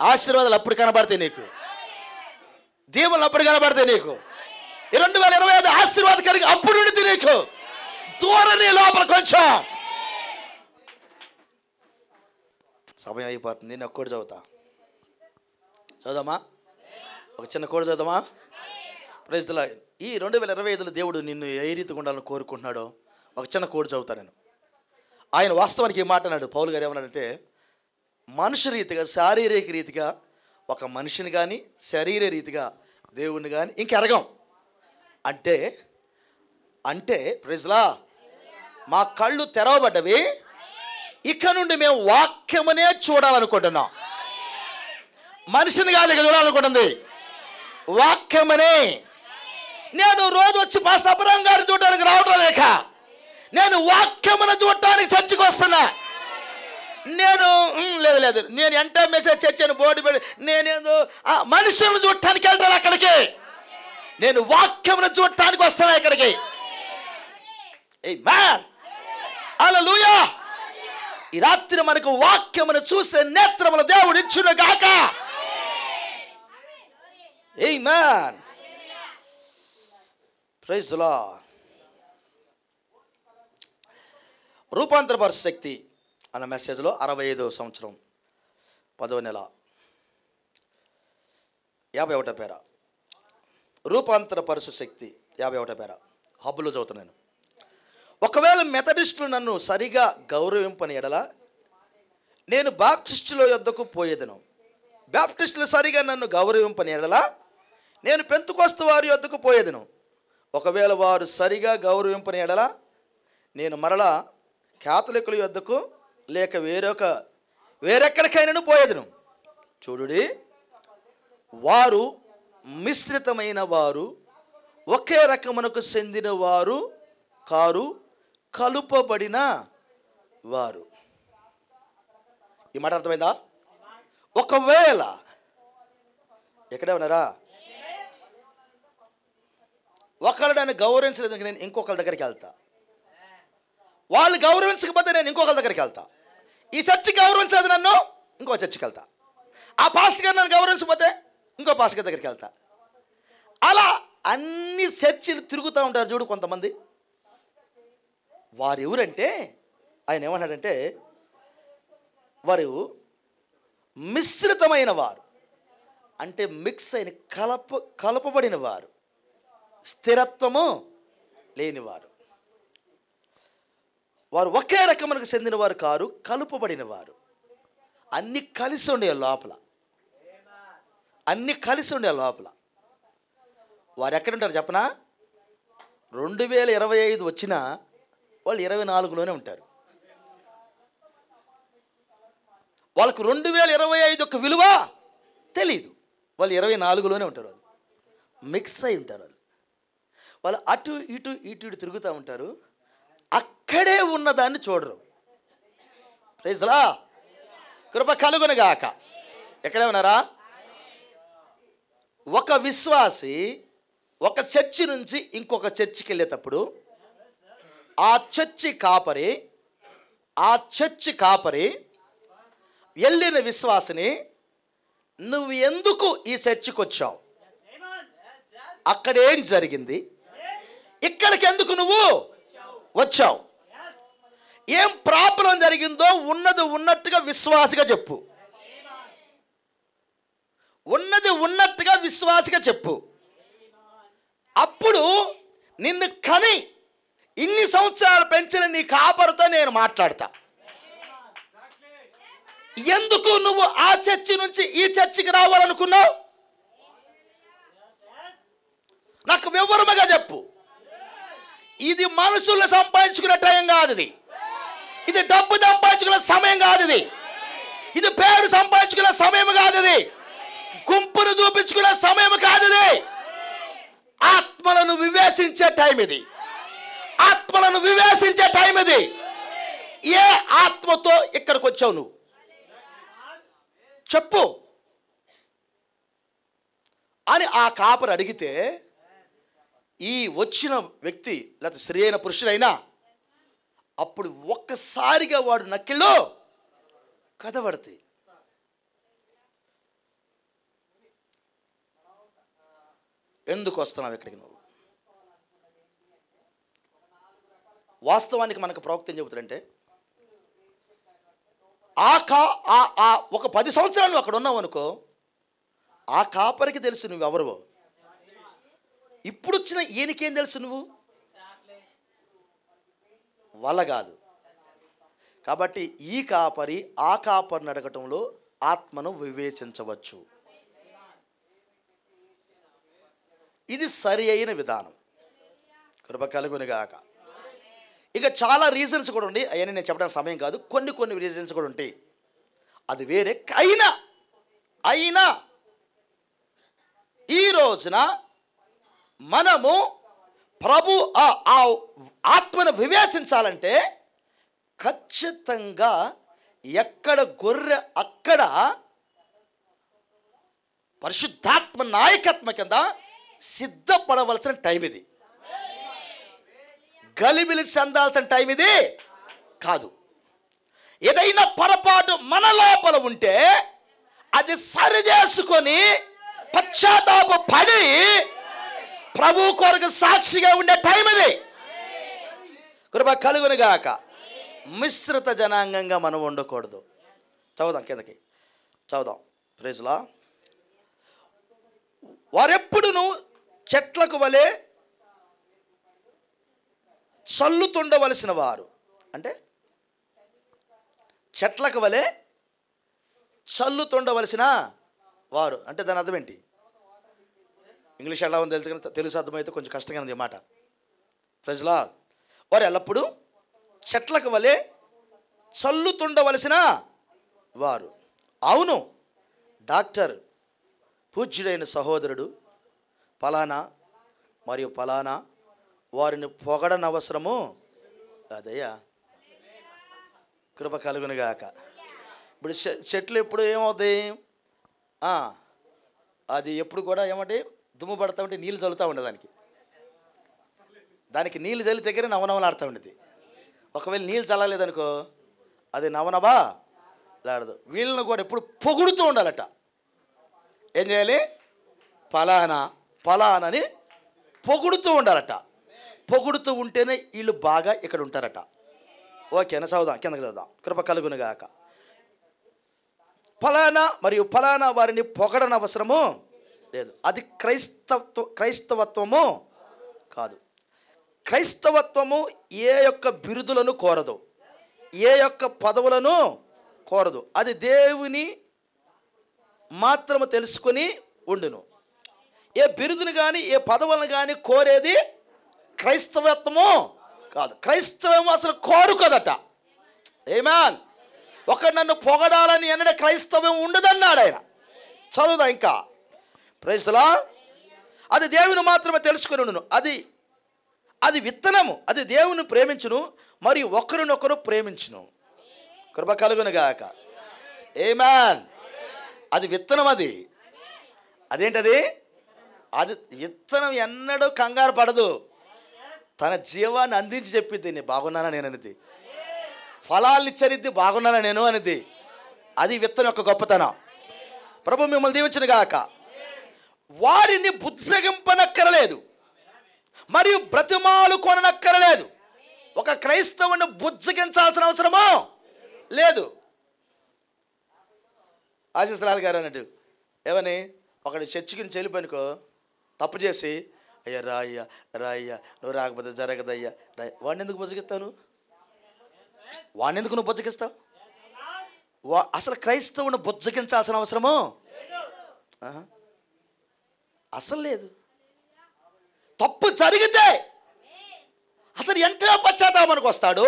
Speaker 1: ఆశీర్వాదాలు అప్పుడు కనబడతాయి నీకు, దీవులు అప్పుడు కనబడతాయి నీకు. 2025 ఆశీర్వాద కలిగి అప్పుడు ఉండి నీకు దూరని లోపల కొంచెం. సమయం అయిపోతుంది, నేను ఒక్కటి చదువుదామా? ఒక చిన్న కోడి చదువుదామా? Praise the lord. ఈ 2025లో దేవుడు నిన్ను ఏ రీతిగా ఉండాలని కోరుకుంటున్నాడో ఒక చిన్న కోడి చదువుతాను నేను. ఆయన వాస్తవానికి ఏం మాట్లాడాడు? పౌలు గారు ఏమన్నాడంటే, మనుషు రీతిగా, శారీరక రీతిగా ఒక మనిషిని కానీ శరీర రీతిగా దేవుణ్ణి కానీ ఇంకెరగం. అంటే ప్రైజ్లా మా కళ్ళు తెరవబడ్డవి, ఇక నుండి మేము వాక్యమునే చూడాలనుకుంటున్నాం. మనిషిని కాదు ఇక చూడాలనుకుంటుంది, వాక్యమనే. నేను రోజు వచ్చి పాస్టర్ అబ్రహాం గారిని చూడడానికి రావడం లేక నేను వాక్యమును చూడటానికి చర్చికి వస్తున్నా. లేదు నేను ఎంట మెసేజ్ చర్చని బోర్డు పెట్టి నేనేదో మనుషులను చూడటానికి వెళ్తాను అక్కడికి. నేను వాక్యమును చూడటానికి వస్తాను ఇక్కడికి. ఆమేన్, హల్లెలూయా. ఈ రాత్రి మనకు వాక్యమును చూసే నేత్రములు దేవుడు ఇచ్చును గాక. ఆమేన్, ప్రైజ్ ది లార్డ్. రూపాంతరపరచు శక్తి అన్న మెసేజ్లో 65వ సంవత్సరం 10వ నెల 51వ పేర, రూపాంతరపరచు శక్తి 51వ పేర హబ్బులో చదువుతున్నాను. ఒకవేళ మెథడిస్టులు నన్ను సరిగా గౌరవింపని ఎడల నేను బాప్టిస్టుల యొద్దకు పోయేదను. బాప్టిస్టులు సరిగా నన్ను గౌరవింపని ఎడల నేను పెంతుకొస్తు వారి యొద్దకు పోయేదను. ఒకవేళ వారు సరిగా గౌరవింపని ఎడల నేను మరలా క్యాథలికుల యొద్దకు లేక వేరెక్కడికైనా పోయేదను. చూడుడి, వారు మిశ్రితమైన వారు, ఒకే రకమునకు చెందిన వారు కారు, కలుపబడిన వారు. ఈ మాట అర్థమైందా? ఒకవేళ ఎక్కడే ఉన్నారా? ఒకళ్ళు నన్ను గౌరవించలేదు, నేను ఇంకొకరి దగ్గరికి వెళ్తా. వాళ్ళు గౌరవించకపోతే నేను ఇంకొకరి దగ్గరికి వెళ్తా. ఈ చర్చి గౌరవించలేదు నన్ను, ఇంకో చర్చికి వెళ్తా. ఆ పాస్టర్ గారు నన్ను గౌరవించకపోతే ఇంకో పాస్టర్ గారి దగ్గరికి వెళ్తా. అలా అన్ని చర్చిలు తిరుగుతూ ఉంటారు చూడు కొంతమంది. వారు ఎవరంటే ఆయన ఏమన్నాడంటే వారు మిశ్రితమైన వారు, అంటే మిక్స్ అయిన కలపబడిన వారు, స్థిరత్వము లేనివారు. వారు ఒకే రకమునకు చెందిన వారు కారు, కలుపబడిన వారు. అన్నీ కలిసి ఉండే లోపల. అన్నీ కలిసి ఉండే లోపల. వారు ఎక్కడుంటారు చెప్పనా? 2025 వచ్చినా వాళ్ళు 24లోనే ఉంటారు. వాళ్ళకు 2025 యొక్క విలువ తెలీదు. వాళ్ళు 24లోనే ఉంటారు. వాళ్ళు మిక్స్ అయి ఉంటారు. వాళ్ళు అటు ఇటు ఇటు ఇటు తిరుగుతూ ఉంటారు. అక్కడే ఉన్నదాన్ని చూడరు. ప్రైజ్ లా, కృప కలుగునుగాక. ఎక్కడే ఉన్నారా? ఒక విశ్వాసి ఒక చర్చి నుంచి ఇంకొక చర్చికి వెళ్ళేటప్పుడు ఆ చర్చి కాపరి వెళ్ళిన విశ్వాసిని, నువ్వు ఎందుకు ఈ చర్చికి వచ్చావు, అక్కడేం జరిగింది, ఇక్కడికి ఎందుకు నువ్వు వచ్చావు, ఏం ప్రాబ్లం జరిగిందో ఉన్నది ఉన్నట్టుగా విశ్వాసిగా చెప్పు. ఉన్నది ఉన్నట్టుగా విశ్వాసిగా చెప్పు. అప్పుడు నిన్ను కని ఇన్ని సంవత్సరాలు పెంచిన నీ కాపరితో నేను మాట్లాడతా. ఎందుకు నువ్వు ఆ చర్చి నుంచి ఈ చర్చికి రావాలనుకున్నావు, నాకు వివరముగా చెప్పు. ఇది మనుషుల్ని సంపాదించుకునే టైం కాదు. ఇది డబ్బు సంపాదించుకునే సమయం కాదు. ఇది పేరు సంపాదించుకునే సమయం కాదు. గుంపును చూపించుకునే సమయం కాదు. ఆత్మలను వివేచించే టైం ఇది. ఆత్మలను వివేచించే టైం ఇది. ఏ ఆత్మతో ఇక్కడికి వచ్చావు నువ్వు చెప్పు అని ఆ కాపరి అడిగితే, ఈ వచ్చిన వ్యక్తి లేకపోతే స్త్రీ అయిన పురుషుడైనా అప్పుడు ఒక్కసారిగా వాడు నక్కిలో కదబడతాయి. ఎందుకు వస్తున్నావు ఇక్కడికి నువ్వు? వాస్తవానికి మనకు ప్రవక్త ఏం చెబుతాడంటే, ఒక 10 సంవత్సరాలు అక్కడ ఉన్నావు అనుకో, ఆ కాపరికి తెలుసు నువ్వెవరువో. ఇప్పుడు వచ్చిన ఈయనకేం తెలుసు నువ్వు వల్ల కాదు. కాబట్టి ఈ కాపరి ఆ కాపరిని అడగటంలో ఆత్మను వివేచించవచ్చు. ఇది సరి అయిన విధానం. కృప కలుగునుగాక. ఇక చాలా రీజన్స్ కూడా ఉండి, అవన్నీ నేను చెప్పడానికి సమయం కాదు. కొన్ని రీజన్స్ కూడా ఉంటాయి, అది వేరే. అయినా ఈ రోజున మనము ప్రభు ఆ ఆత్మను వివేచించాలంటే ఖచ్చితంగా ఎక్కడ గొర్రె అక్కడ పరిశుద్ధాత్మ నాయకత్వం కింద సిద్ధపడవలసిన టైం ఇది. గలిబిలి చెందాల్సిన టైం ఇది కాదు. ఏదైనా పొరపాటు మన లోపల ఉంటే అది సరి చేసుకొని పశ్చాత్తాప పడి ప్రభు కొరకు సాక్షిగా ఉండే టైం ఇది. కృప కలుగునుగాక. మిశ్రిత జనాంగంగా మనం ఉండకూడదు. చదువుదాం, కిందకి చదువుదాం. ప్రైజ్ లా. వారెప్పుడును చెట్లకు వలె చల్లుతుండవలసిన వారు. అంటే చెట్లకు వలె చల్లుతుండవలసిన వారు అంటే దాని అర్థం ఏంటి? ఇంగ్లీష్ ఎలా ఉందో తెలుసు, కానీ తెలుగు అర్థమైతే కొంచెం కష్టంగా ఉంది మాట. ప్రజలా, వారు ఎల్లప్పుడూ చెట్లకు వలె చల్లుతుండవలసిన వారు. అవును, డాక్టర్ పూజ్యుడైన సహోదరుడు ఫలానా మరియు ఫలానా వారిని పొగడనవసరము అదయ్యా. కృప కలుగునుగాక. ఇప్పుడు చెట్లు ఎప్పుడు ఏమవుతాయి? అది ఎప్పుడు కూడా ఏమంటే దుమ్ము పడతా ఉంటే నీళ్ళు చల్లుతూ ఉండే దానికి నీళ్ళు చల్లి దగ్గర నవనవలాడుతూ ఉండేది. ఒకవేళ నీళ్ళు చల్లలేదనుకో అది నవనవా లాడదు. వీళ్ళని కూడా ఎప్పుడు పొగుడుతూ ఉండాలట. ఏం చేయాలి? ఫలానని పొగుడుతూ ఉండాలట. పొగుడుతూ ఉంటేనే వీళ్ళు బాగా ఇక్కడ ఉంటారట. ఓకేనా? చదువుదాం, కిందకి చదువుదాం. కృప కలుగునుగాక. ఫలానా మరియు ఫలానా వారిని పొగడనవసరము లేదు. అది క్రైస్తవత్వము కాదు. క్రైస్తవత్వము ఏ యొక్క బిరుదులను కోరదు, ఏ యొక్క పదవులను కోరదు. అది దేవుని మాత్రము తెలుసుకొని ఉండును. ఏ బిరుదును కానీ ఏ పదవులను కానీ కోరేది క్రైస్తవత్వము కాదు. క్రైస్తవం అసలు కోరుకోదట. ఆమేన్. ఒకడు నన్ను పొగడాలని అన్నడే క్రైస్తవం ఉండదన్నాడు ఆయన. చదువుదా ఇంకా. Praise the lord. అది దేవుని మాత్రమే తెలుసుకుని ఉండును. అది విత్తనము. అది దేవుని ప్రేమించును మరియు ఒకరినొకరు ప్రేమించును. కృప కలుగును గాక. ఆమేన్. అది విత్తనం. అదేంటది? అది విత్తనం ఎన్నడూ కంగారు పడదు. తన జీవాన్ని అందించి చెప్పిద్ది, నేను బాగున్నానా నేను అనేది. ఫలాల్ని ఇచ్చరిద్ది, బాగున్నానా నేను అనేది. అది విత్తనం యొక్క గొప్పతనం. ప్రభు మిమ్మల్ని దీవించును గాక. వారిని బుజ్జగింపనక్కరలేదు మరియు బ్రతిమాలు కొననక్కరలేదు. ఒక క్రైస్తవుని బుజ్జగించాల్సిన అవసరమో లేదు. ఆశీస్సులాల్ గారు అన్నట్టు ఏమని ఒకటి చర్చికి చెల్లిపోయినుకో, తప్పు చేసి, అయ్యా రాయ్యా నువ్వు రాకపోతే జరగదయ్యా వాడిని ఎందుకు బుజ్జగిస్తాను? వాడిని ఎందుకు నువ్వు బుజ్జగిస్తావు? అసలు క్రైస్తవుని బుజ్జగించాల్సిన అవసరమో అసలు లేదు. తప్పు జరిగితే అతను ఎంతో పశ్చాత్తాపానికి వస్తాడు.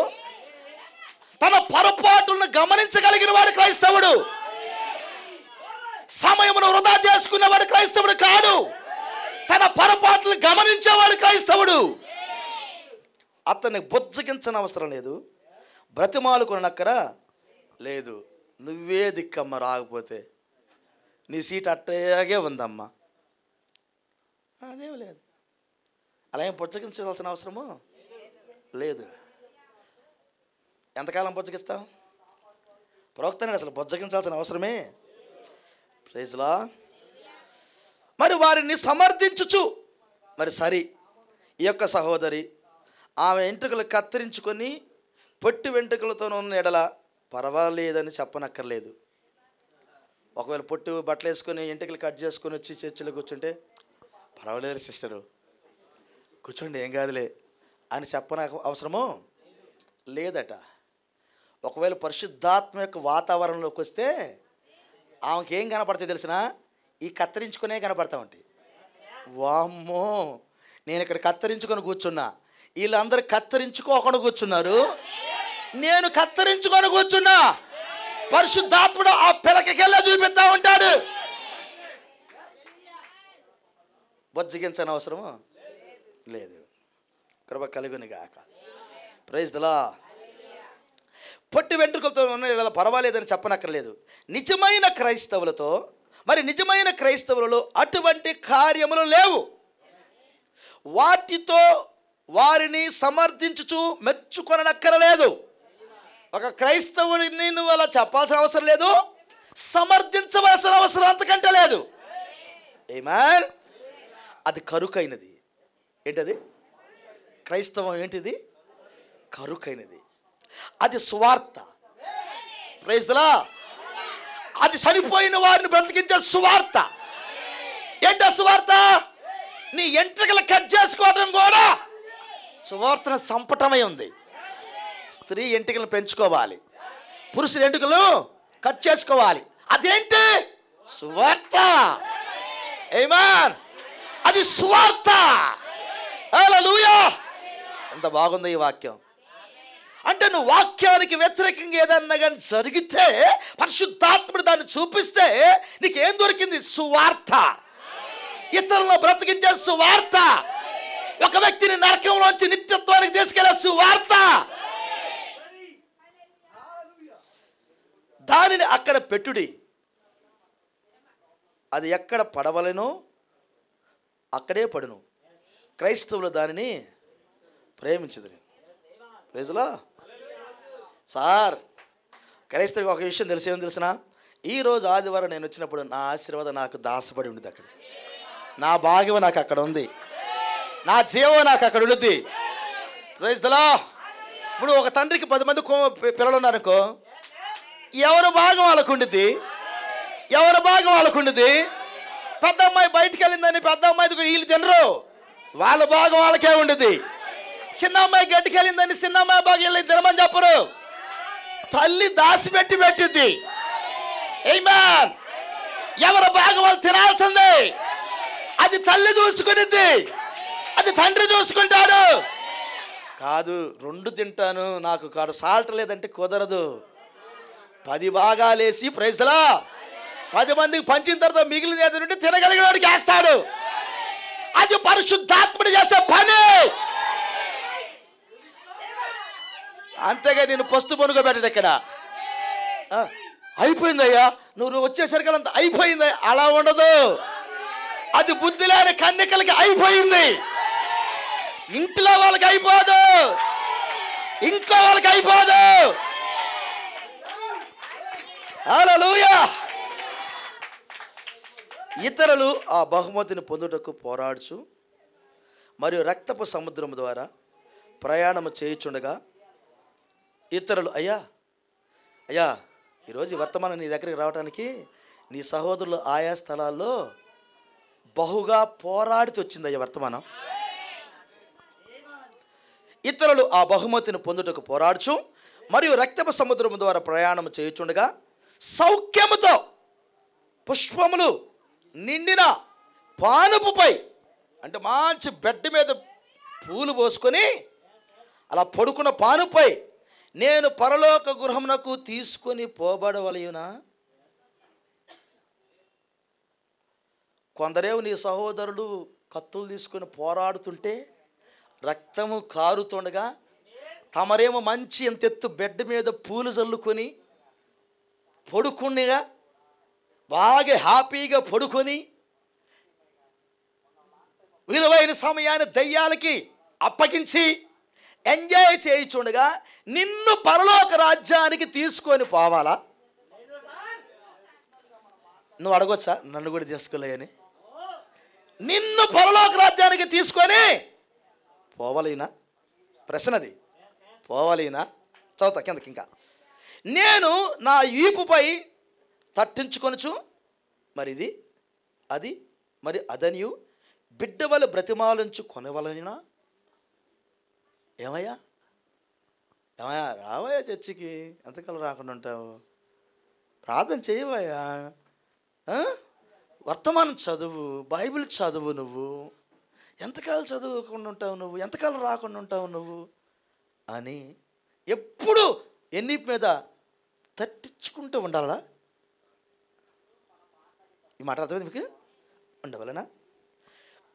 Speaker 1: తన పొరపాటులను గమనించగలిగిన వాడు క్రైస్తవుడు. సమయమును వృధా చేసుకునేవాడు క్రైస్తవుడు కాదు. తన పొరపాట్లను గమనించేవాడు క్రైస్తవుడు. అతన్ని బుజ్జగించని అవసరం లేదు, బ్రతిమాలు కొనక్కర లేదు. నువ్వే దిక్కమ్మ, రాకపోతే నీ సీట్ అట్టాగే ఉందమ్మా, అదేం లేదు. అలా ఏం బుజ్జగించాల్సిన అవసరమో లేదు. ఎంతకాలం బుజ్జగిస్తావు? ప్రవక్తని అసలు బుజ్జగించాల్సిన అవసరమే. Praise the lord. మరి వారిని సమర్థించుచు, మరి సరి ఈ యొక్క సహోదరి ఆమె వెంట్రుకలు కత్తిరించుకొని పొట్టి వెంట్రుకలతో ఉన్న ఎడల పర్వాలేదని చెప్పనక్కర్లేదు. ఒకవేళ పొట్టు బట్టలు వేసుకొని ఎంట్రుకలు కట్ చేసుకొని వచ్చి చర్చిలో కూర్చుంటే, పర్వాలేదు సిస్టరు కూర్చోండి ఏం కాదులే అని చెప్పన అవసరమో లేదట. ఒకవేళ పరిశుద్ధాత్మ యొక్క వాతావరణంలోకి వస్తే ఆమెకి ఏం కనపడుతుంది తెలిసిన? ఈ కత్తిరించుకునే కనపడతా ఉంటాయి. వామ్మో, నేను ఇక్కడ కత్తిరించుకొని కూర్చున్నా, వీళ్ళందరూ కత్తిరించుకోకుండా కూర్చున్నారు, నేను కత్తిరించుకొని కూర్చున్నా. పరిశుద్ధాత్ముడు ఆ పిలకకెళ్ళ చూపిస్తా ఉంటాడు. బుజ్జగించని అవసరము లేదు. కృప కలుగును గాక. Praise the lord. పొట్టి వెంట్రుకలతో ఉన్న పర్వాలేదని చెప్పనక్కర్లేదు. నిజమైన క్రైస్తవులతో, మరి నిజమైన క్రైస్తవులలో అటువంటి కార్యములు లేవు. వాటితో వారిని సమర్థించుచు మెచ్చుకొనక్కరలేదు. ఒక క్రైస్తవుడిని నువ్వు అలా చెప్పాల్సిన అవసరం లేదు, సమర్థించవలసిన అవసరం అంతకంటే లేదు. ఆమేన్. అది కరుకైనది. ఏంటది? క్రైస్తవం ఏంటిది? కరుకైనది. అది సువార్త. Praise the lord. అది చనిపోయిన వారిని బ్రతికించే సువార్త. ఏంటా సువార్త? నీ ఎంట్రుకలు కట్ చేసుకోవడం కూడా సువార్తను సంపటమై ఉంది. స్త్రీ ఎంట్రుకలు పెంచుకోవాలి, పురుషుల ఎంట్రుకలు కట్ చేసుకోవాలి. అదేంటి? సువార్త. ఆమేన్. అది సువార్త. హల్లెలూయా. ఎంత బాగుంది ఈ వాక్యం. అంటే నువ్వు వాక్యానికి వ్యతిరేకంగా ఏదన్నా కానీ జరిగితే, పరిశుద్ధాత్ముడు దాన్ని చూపిస్తే నీకేం దొరికింది? సువార్త. ఇతరులను బ్రతికించే సువార్త. ఒక వ్యక్తిని నరకంలోంచి నిత్యత్వానికి తీసుకెళ్లే సువార్త. దానిని అక్కడ పెట్టుడి. అది ఎక్కడ పడవలెనో అక్కడే పడును. క్రైస్తవులు దానిని ప్రేమించదురు. Praise the lord. సార్, క్రైస్తవులకు ఒక విషయం తెలిసేమని తెలిసిన? ఈరోజు ఆదివారం నేను వచ్చినప్పుడు నా ఆశీర్వాదం నాకు దాసపడి ఉండేది. అక్కడ నా భాగ్యం నాకు అక్కడ ఉంది, నా జీవం నాకు అక్కడ ఉంటుంది. Praise the lord. ఇప్పుడు ఒక తండ్రికి 10 మంది పిల్లలు ఉన్నారనుకో, ఎవరి భాగం వాళ్ళకు ఉండిద్ది, ఎవరి భాగం వాళ్ళకు ఉండిద్ది. పెద్ద అమ్మాయి బయటికి వెళ్ళిందని పెద్ద అమ్మాయి వీళ్ళు తినరు, వాళ్ళ భాగం వాళ్ళకే ఉండిద్ది. చిన్న అమ్మాయి గడ్డికి వెళ్ళిందని చిన్న అమ్మాయి భాగం వెళ్ళి తినమని చెప్పరు, తల్లి దాసిపెట్టి పెట్టిద్ది. ఆమేన్. ఎవరి భాగం వాళ్ళు తినాల్సిందే. అది తల్లి చూసుకునిద్ది, అది తండ్రి చూసుకుంటాడు. కాదు 2 తింటాను, నాకు కాడు సాల్ట్ లేదంటే కుదరదు. 10 భాగాలేసి ప్రైజ్లా 10 మందికి పంచిన తర్వాత మిగిలిన ఏదంటే తినగలిగిన వాడికి వేస్తాడు. అది పరిశుద్ధాత్ముడు చేసే పని. అంతేగా నేను పస్తు పనుకోబెట్టాడు ఇక్కడ. అయిపోయిందయ్యా, నువ్వు వచ్చేసరికి అంత అయిపోయింది, అలా ఉండదు. అది బుద్ధి లేని కన్యకలకి అయిపోయింది, ఇంట్లో వాళ్ళకి అయిపోదు, ఇంట్లో వాళ్ళకి అయిపోదు. హల్లెలూయా. ఇతరులు ఆ బహుమతిని పొందుటకు పోరాడుచు మరియు రక్తపు సముద్రం ద్వారా ప్రయాణం చేయుచుండగా ఇతరులు, అయ్యా అయ్యా ఈరోజు వర్తమానం నీ దగ్గరికి రావడానికి నీ సహోదరులు ఆయా స్థలాల్లో బహుగా పోరాడితే వచ్చింది అయ్యా వర్తమానం. ఇతరులు ఆ బహుమతిని పొందుటకు పోరాడుచు మరియు రక్తపు సముద్రం ద్వారా ప్రయాణం చేయుచుండగా సౌఖ్యముతో పుష్పములు నిండిన పానుపుపై, అంటే మంచి బెడ్ మీద పూలు పోసుకొని అలా పడుకున్న పానుపై నేను పరలోక గృహమునకు తీసుకొని పోబడవలయునా? కొందరేమో నీ సహోదరులు కత్తులు తీసుకొని పోరాడుతుంటే రక్తము కారుతుండగా, తమరేమో మంచి ఎంతెత్తు బెడ్ మీద పూలు చల్లుకొని పడుకునిగా బాగా హ్యాపీగా పడుకొని విలువైన సమయాన్ని దయ్యాలకి అప్పగించి ఎంజాయ్ చేయించుండగా నిన్ను పరలోక రాజ్యానికి తీసుకొని పోవాలా? నువ్వు అడగొచ్చా నన్ను కూడా తీసుకోలేని? నిన్ను పరలోక రాజ్యానికి తీసుకొని పోవాలినా? ప్రశ్నది. పోవాలినా? చదువుతా కిందకి. ఇంకా నేను నా ఈపుపై తట్టించుకొనుచు మరి ఇది అది మరి అదనియు బిడ్డ వల్ల బ్రతిమాలించు కొనవలనినా? ఏమయ్యా ఏమయ్యా రావయ్యా చర్చికి, ఎంతకాలం రాకుండా ఉంటావు? ప్రార్థన చేయవయ్యా, వర్తమానం చదువు, బైబిల్ చదువు. నువ్వు ఎంతకాలం చదువుకుండా ఉంటావు, నువ్వు ఎంతకాలం రాకుండా ఉంటావు నువ్వు అని ఎప్పుడు ఎన్ని మీద తట్టించుకుంటూ ఉండాలా? ఈ మాట అర్థమైంది మీకు? ఉండవలనా?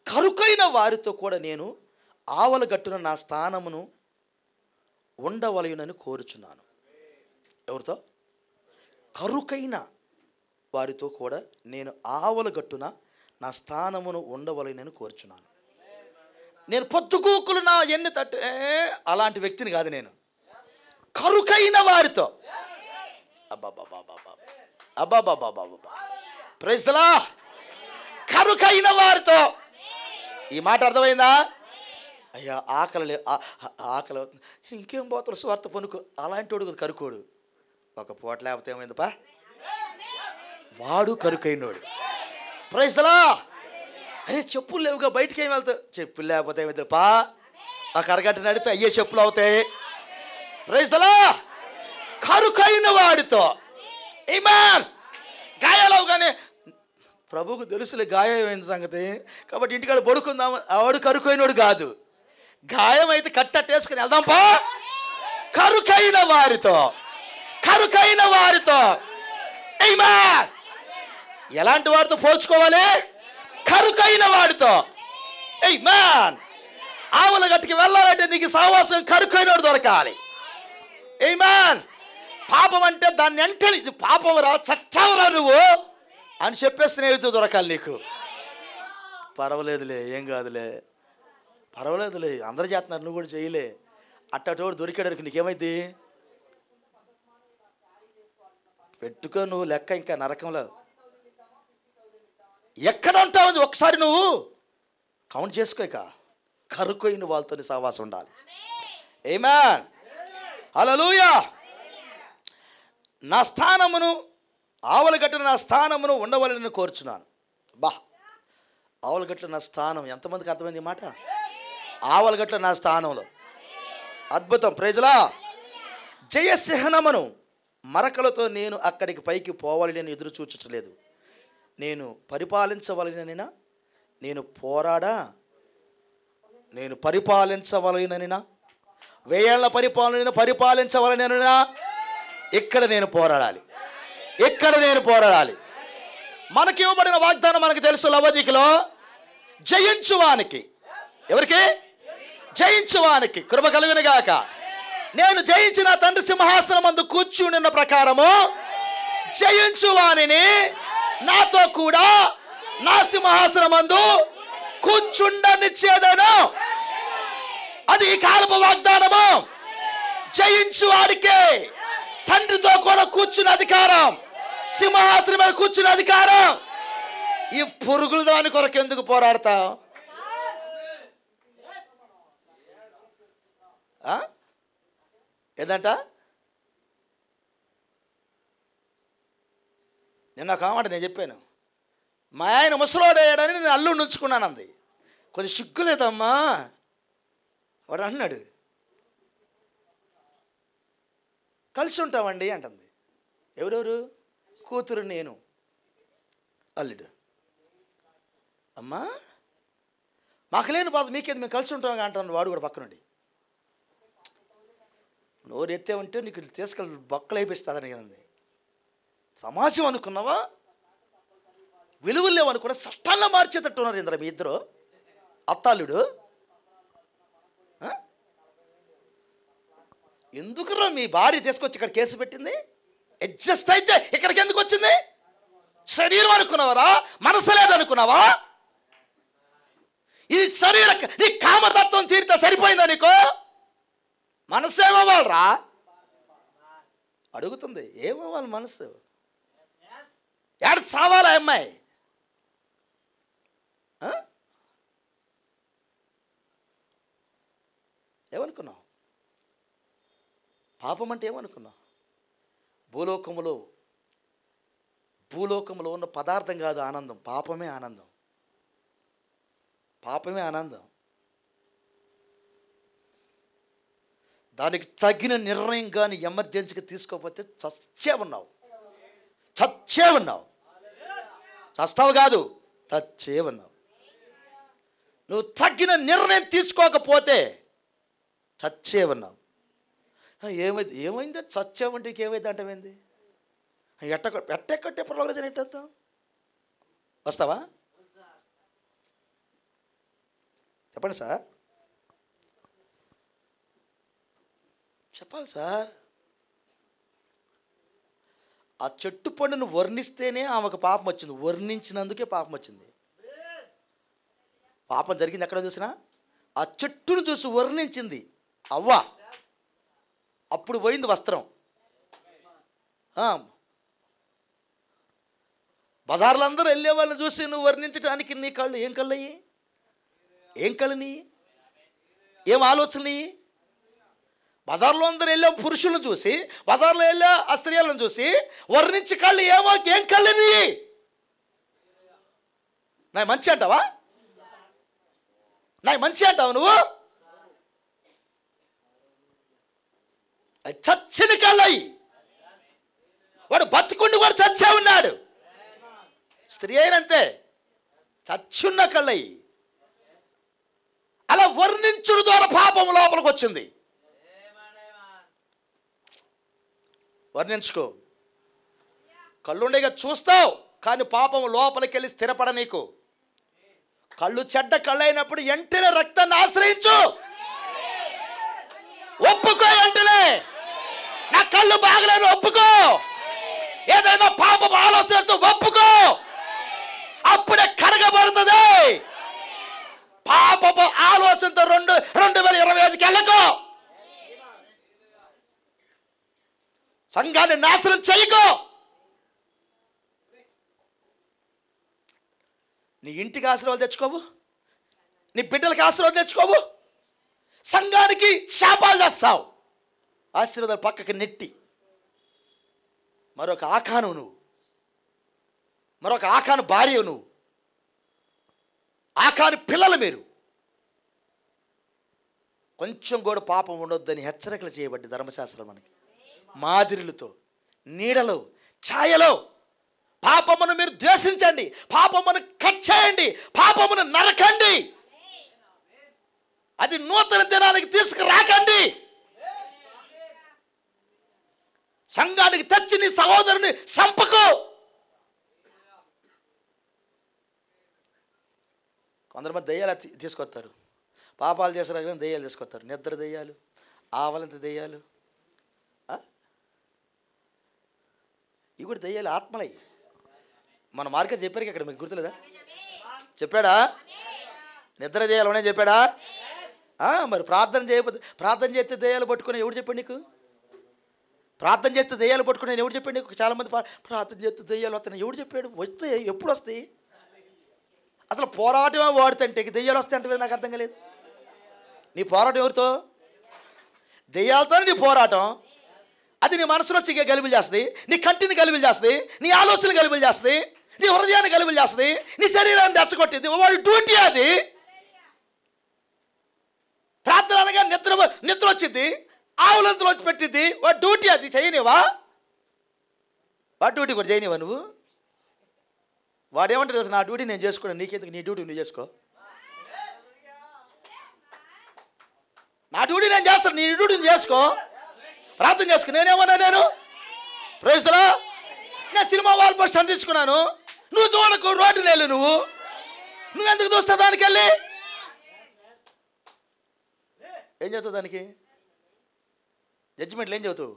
Speaker 1: కరుకైన వారితో కూడా నేను ఆవలగట్టున నా స్థానమును ఉండవలయునని కోరుచున్నాను. ఎవరితో? కరుకైన వారితో కూడా నేను ఆవలగట్టున నా స్థానమును ఉండవలయునని కోరుచున్నాను. నేను పొద్దుగూకులు నా ఎన్ని తట్టు అలాంటి వ్యక్తిని కాదు నేను. కరుకైన వారితో అబ్బాబాబాబాబా ప్రైజ్ ది లార్డ్. కరుకైన వారితో. ఈ మాట అర్థమైందా? అయ్యా ఆకలి ఆకలి ఇంకేం పోతారు స్వార్థ పనుకో, అలాంటి వాడు కరుకోడు. ఒక పూట లేకపోతే ఏమైందిపా, వాడు కరుకైనోడు. Praise the lord. అరే చెప్పులు లేవుగా బయటికి ఏమి వెళ్తావు? చెప్పులు లేకపోతే ఏమైంది పా, నాకు అరగంట నడితే అయ్యే చెప్పులు అవుతాయి. Praise the lord. కరుకైన వాడితో. ఆమేన్. గాయాలవుగానే ప్రభువుకు తెలుసులే గాయమైన సంగతి, కాబట్టి ఇంటికాడ పడుకుందాం. ఆవిడ కరుకైనోడు కాదు. గాయం అయితే కట్టేసుకుని వెళ్దాంపా. కరుకైన వారితో. కరుకైన వారితో. ఆమేన్. ఎలాంటి వారితో పోల్చుకోవాలి? కరుకైన వాడితో. ఆమేన్. ఆవుల గట్టుకి వెళ్ళాలంటే నీకు సావాసం కరుకైనోడు దొరకాలి. ఆమేన్. పాపం అంటే దాన్ని అంటే ఇది పాపం రా, చట్టంరా నువ్వు అని చెప్పే స్నేహితుడు దొరకాలి నీకు. పర్వాలేదులే, ఏం కాదులే, పర్వాలేదులే, అందరు చేస్తున్నారు నువ్వు కూడా చేయలే, అట్టటోడు దొరికాడానికి నీకేమైంది? పెట్టుకో నువ్వు లెక్క. ఇంకా నరకంలో ఎక్కడ ఉంటావు ఒకసారి నువ్వు కౌంట్ చేసుకో. ఇక కరుకైన వాళ్ళతో సహవాసం ఉండాలి. ఆమేన్. హల్లెలూయా. నా స్థానమును ఆవలగట్టున నా స్థానమును ఉండవలెనని కోరుచున్నాను. బా, ఆవలగట్టున నా స్థానం ఎంతమందికి అర్థమైంది ఈ మాట? ఆవలగట్టున నా స్థానంలో. అద్భుతం. Praise the lord. జయసింహనమును మరకలతో నేను అక్కడికి పైకి పోవాలి నేను ఎదురు చూచట్లేదు. నేను పరిపాలించవలననినా, నేను పరిపాలించవలననినా, 1000 ఏళ్ల పరిపాలించవలననినా, ఇక్కడ నేను పోరాడాలి. మనకి ఇవ్వబడిన వాగ్దానం మనకు తెలుసు. లవోదికలో జయించువానికి, ఎవరికి? జయించువానికి కృప కలుగును గాక. నేను జయించిన తండ్రి సింహాసనం మందు కూర్చున్న ప్రకారము జయించువానిని నాతో కూడా నా సింహాసనం మందు కూర్చుండనిచ్చేదను. అది ఈ కాలపు వాగ్దానము. జయించువాడికే తండ్రితో కూడా కూర్చున్న అధికారం, సింహాసనం మీద కూర్చున్న అధికారం. ఈ పురుగుల దాని కొరకు ఎందుకు పోరాడతావు? ఏదంట? నిన్న ఒక మాట నేను చెప్పాను, మా ఆయన ముసలోడయ్యాడని నేను అల్లుడిని ఉంచుకున్నాను అంది. కొంచెం సిగ్గులేదమ్మా. వాడు అన్నాడు, కలిసి ఉంటామండి అంటుంది. ఎవరెవరు? కూతురు, నేను, అల్లుడు. అమ్మా మాకు లేని బాధ మీకేది, మేము కలిసి ఉంటాం అంటాను. వాడు కూడా పక్కనుండి, నోరు ఎత్తే ఉంటే నీకు తీసుకెళ్ళి బొక్కలు అయిపిస్తుందని అంది. సమాజం అనుకున్నావా? విలువలు లేవనుకున్నా చట్టాల్లో మార్చేటట్టు ఉన్నారు ఇంద్ర మీ ఇద్దరు అత్తాలుడు. ఎందుకురా మీ భార్య తీసుకొచ్చి ఇక్కడ కేసు పెట్టింది? అడ్జస్ట్ అయితే ఇక్కడికి ఎందుకు వచ్చింది? శరీరం అనుకున్నావరా? మనసు లేదనుకున్నావా? ఇది శరీర నీ కామతత్వం తీరితే సరిపోయిందా నీకు? మనసు ఏమవ్వాలరా? అడుగుతుంది. ఏమవ్వాలి మనసు? ఏడ చావాలా అమ్మాయి? ఏమనుకున్నావు? పాపం అంటే ఏమనుకున్నావు? భూలోకములో ఉన్న పదార్థం కాదు ఆనందం, పాపమే ఆనందం. దానికి తగిన నిర్ణయం కానీ ఎమర్జెన్సీగా తీసుకోకపోతే చచ్చే ఉన్నావు. చస్తావు కాదు, చచ్చే ఉన్నావు. నువ్వు తగిన నిర్ణయం తీసుకోకపోతే చచ్చే ఉన్నావు. ఏమైందో చచ్చావంటే ఏమైంది అంటేమైంది? ఎట్టెక్కట్టే ప్రలోభం ఏంటంతా? వస్తావా? చెప్పండి సార్, చెప్పాలి సార్. ఆ చెట్టు పండును వర్ణిస్తేనే ఆమెకు పాపం వచ్చింది, వర్ణించినందుకే పాపం వచ్చింది. పాపం జరిగింది ఎక్కడ చూసినా? ఆ చెట్టును చూసి వర్ణించింది అవ్వ, అప్పుడు పోయింది వస్త్రం. బజార్లో అందరూ వెళ్ళే వాళ్ళని చూసి నువ్వు వర్ణించడానికి నీ కళ్ళు ఏం కళ్ళయ్యి? ఏం కళ్ళు నీ? ఏం ఆలోచన నీ? బజార్లో అందరూ వెళ్ళే పురుషులను చూసి, బజార్లో వెళ్ళే ఆ స్త్రీలను చూసి వర్ణించి కళ్ళు ఏం కళ్ళు నీ? నా మంచి అంటావా? నాకు మంచి అంటావు నువ్వు? చచ్చిన కళ్ళయి. వాడు బతుకుండి కూడా చచ్చే ఉన్నాడు. స్త్రీ అయినంతే, చచ్చున్న కళ్ళయి. అలా వర్ణించుడు ద్వారా పాపం లోపలికి వచ్చింది. వర్ణించుకో. కళ్ళుండేగా చూస్తావు, కానీ పాపం లోపలికి వెళ్ళి స్థిరపడ నీకు. కళ్ళు చెడ్డ కళ్ళు అయినప్పుడు వెంటనే రక్తాన్ని ఆశ్రయించు. ఒప్పుకో, వెంటనే నా కళ్ళు బాగలేను ఒప్పుకో. ఏదైనా పాపం ఆలోచనతో ఒప్పుకో, అప్పుడే కడగబడుతుంది. పాపపు ఆలోచనతో 2025కి వెళ్ళకో. సంఘాన్ని నాశనం చేయకో. నీ ఇంటికి ఆశీర్వాదం తెచ్చుకోవు, నీ బిడ్డలకి ఆశీర్వాదం తెచ్చుకోవు, సంఘానికి శాపాలు తెస్తావు. ఆశీర్వాదాలు పక్కకి నెట్టి మరొక ఆకాను నువ్వు, మరొక ఆకాను భార్య నువ్వు, ఆకాను పిల్లలు మీరు. కొంచెం కూడా పాపం ఉండొద్దని హెచ్చరికలు చేయబట్టి ధర్మశాస్త్రం మనకి మాదిరిలతో, నీడలో, ఛాయలో పాపమును మీరు ద్వేషించండి, పాపమును కట్ చేయండి, పాపమును నరకండి. అది నూతన దినానికి తీసుకురాకండి. సంఘానికి తెచ్చి నీ సహోదరుని చంపకు. కొందరుమంది దెయ్యాలు తీసుకొస్తారు, పాపాలు చేసిన దెయ్యాలు తీసుకొస్తారు. నిద్ర దెయ్యాలు, ఆవలంత దెయ్యాలు, ఇవి కూడా దెయ్యాలు, ఆత్మలై. మన మార్కెట్ చెప్పారు ఇక్కడ, మీకు గుర్తులేదా? చెప్పాడా? నిద్ర దెయ్యాలు ఉన్నాయని చెప్పాడా? మరి ప్రార్థన చేయకపోతే, ప్రార్థన చేస్తే దెయ్యాలు పట్టుకుని ఎవడు చెప్పాడు నీకు? ప్రార్థన చేస్తే దెయ్యాలు పట్టుకుని ఎవడు చెప్పాడు నీకు? చాలామంది ప్రార్థన చేస్తే దెయ్యాలు వస్తాయి, ఎవడు చెప్పాడు? వస్తే ఎప్పుడు వస్తాయి? అసలు పోరాటమే వాడుతుంటే దెయ్యాలు వస్తాయి అంటే నాకు అర్థం కాలేదు. నీ పోరాటం ఎవరితో? దెయ్యాలతో నీ పోరాటం. అది నీ మనసులో గలిబిలు చేస్తుంది, నీ కంటిని గలిబిలు చేస్తుంది, నీ ఆలోచన గలిబిలు చేస్తుంది, నీ హృదయాన్ని గలిబిలు చేస్తుంది, నీ శరీరాన్ని దెచ్చగొట్టింది. వాడి డ్యూటీ అది. ప్రార్థన అనగా నిద్ర వచ్చింది, ఆవులంతలో వచ్చి పెట్టింది. వాడి డ్యూటీ అది. చేయనివా? వాడి డ్యూటీ కూడా చేయనివా నువ్వు? వాడేమంటారు తెలుసు? నా డ్యూటీ నేను చేసుకున్నాను, నీకెందుకు? నీ డ్యూటీ నువ్వు చేసుకో. నా డ్యూటీ నేను చేస్తాను, నీ డ్యూటీ నువ్వు చేసుకో. ప్రార్థన చేసుకో. నేనేమన్నా? నేను ప్రైజ్ లా, నేను సినిమా వాల్ పోస్ట్ అందించుకున్నాను, నువ్వు చూడకు, రోడ్డు లేలు. నువ్వెందుకు చూస్తావు దానికి వెళ్ళి? ఏం చదువుతావు దానికి? జడ్జిమెంట్లు ఏం చదువుతావు?